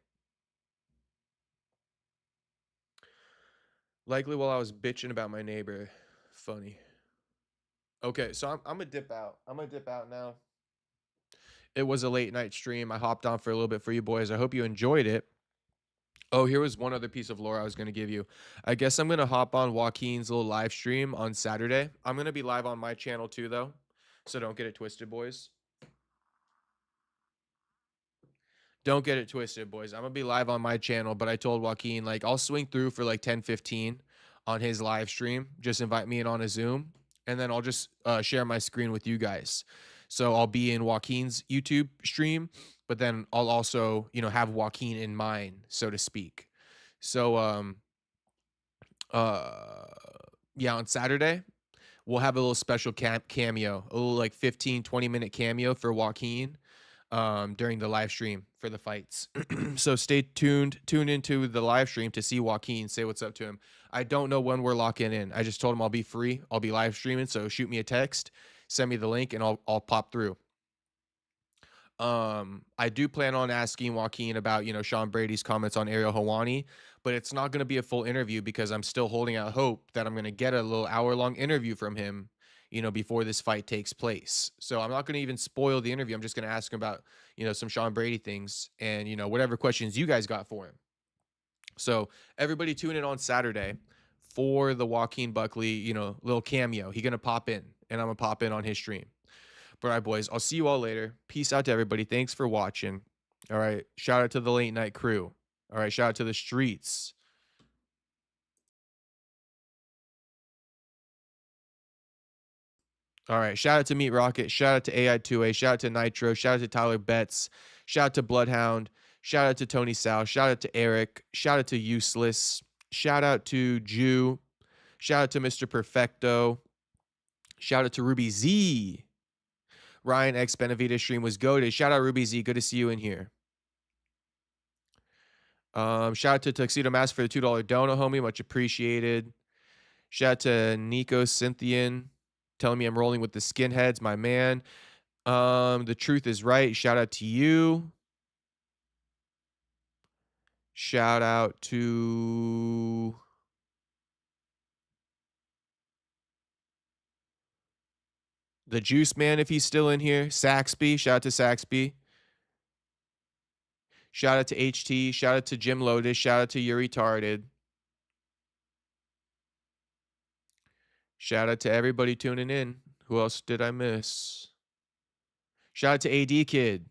Likely while I was bitching about my neighbor. Funny. Okay, so I'm going to dip out. I'm going to dip out now. It was a late night stream. I hopped on for a little bit for you boys. I hope you enjoyed it. Oh, here was one other piece of lore I was going to give you. I guess I'm going to hop on Joaquin's little live stream on Saturday. I'm going to be live on my channel too, though. So don't get it twisted, boys. Don't get it twisted, boys. I'm going to be live on my channel, but I told Joaquin, like, I'll swing through for like 10-15 on his live stream. Just invite me in on a Zoom, and then I'll just share my screen with you guys. So I'll be in Joaquin's YouTube stream, but then I'll also, you know, have Joaquin in mine, so to speak. So, yeah, on Saturday, we'll have a little special cameo, a little like 15-20 minute cameo for Joaquin. during the live stream for the fights. So stay tuned. Tune into the live stream to see Joaquin. Say what's up to him. I don't know when we're locking in. I just told him I'll be free. I'll be live streaming. So shoot me a text, send me the link, and I'll pop through. I do plan on asking Joaquin about, Sean Brady's comments on Ariel Helwani, but it's not going to be a full interview because I'm still holding out hope that I'm going to get a little hour-long interview from him, before this fight takes place. So I'm not going to even spoil the interview. I'm just going to ask him about, some Sean Brady things and, whatever questions you guys got for him. So everybody tune in on Saturday for the Joaquin Buckley, little cameo. He's going to pop in, and I'm going to pop in on his stream. But all right, boys, I'll see you all later. Peace out to everybody. Thanks for watching. All right, shout out to the late night crew. All right, shout out to the streets. All right, shout out to Meat Rocket. Shout out to AI2A. Shout out to Nitro. Shout out to Tyler Betts. Shout out to Bloodhound. Shout out to Tony Sal. Shout out to Eric. Shout out to Useless. Shout out to Jew. Shout out to Mr. Perfecto. Shout out to Ruby Z. Ryan X Benavides stream was goated. Shout out Ruby Z. Good to see you in here. Shout out to Tuxedo Mask for the $2 dono, homie. Much appreciated. Shout out to Nico Cynthian telling me I'm rolling with the skinheads, my man. The truth is right. Shout out to you. Shout out to the Juice Man if he's still in here. Saxby. Shout out to Saxby. Shout out to HT. Shout out to Jim Lotus. Shout out to You're Retarded. Shout out to everybody tuning in. Who else did I miss? Shout out to AD Kid.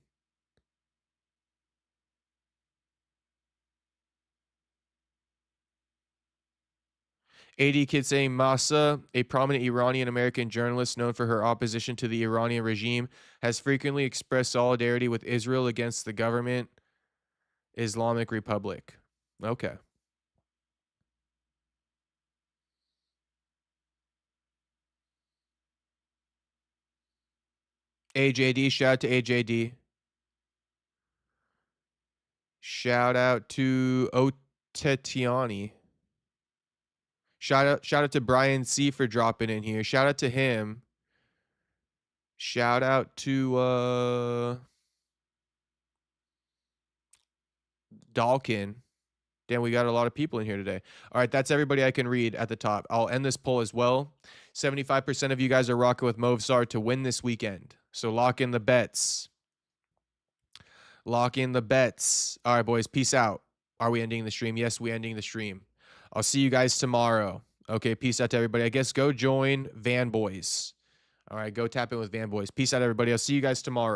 AD Kid saying Masa, a prominent Iranian American journalist known for her opposition to the Iranian regime, has frequently expressed solidarity with Israel against the government Islamic Republic. Okay. AJD, shout out to AJD. Shout out to Otetiani. Shout out to Brian C for dropping in here. Shout out to him. Shout out to Dalkin. Damn, we got a lot of people in here today. All right, that's everybody I can read at the top. I'll end this poll as well. 75% of you guys are rocking with Movsar to win this weekend. So lock in the bets. Lock in the bets. All right, boys, peace out. Are we ending the stream? Yes, we ending the stream. I'll see you guys tomorrow. Okay, peace out to everybody. I guess go join Van Boys. All right, go tap in with Van Boys. Peace out, everybody. I'll see you guys tomorrow.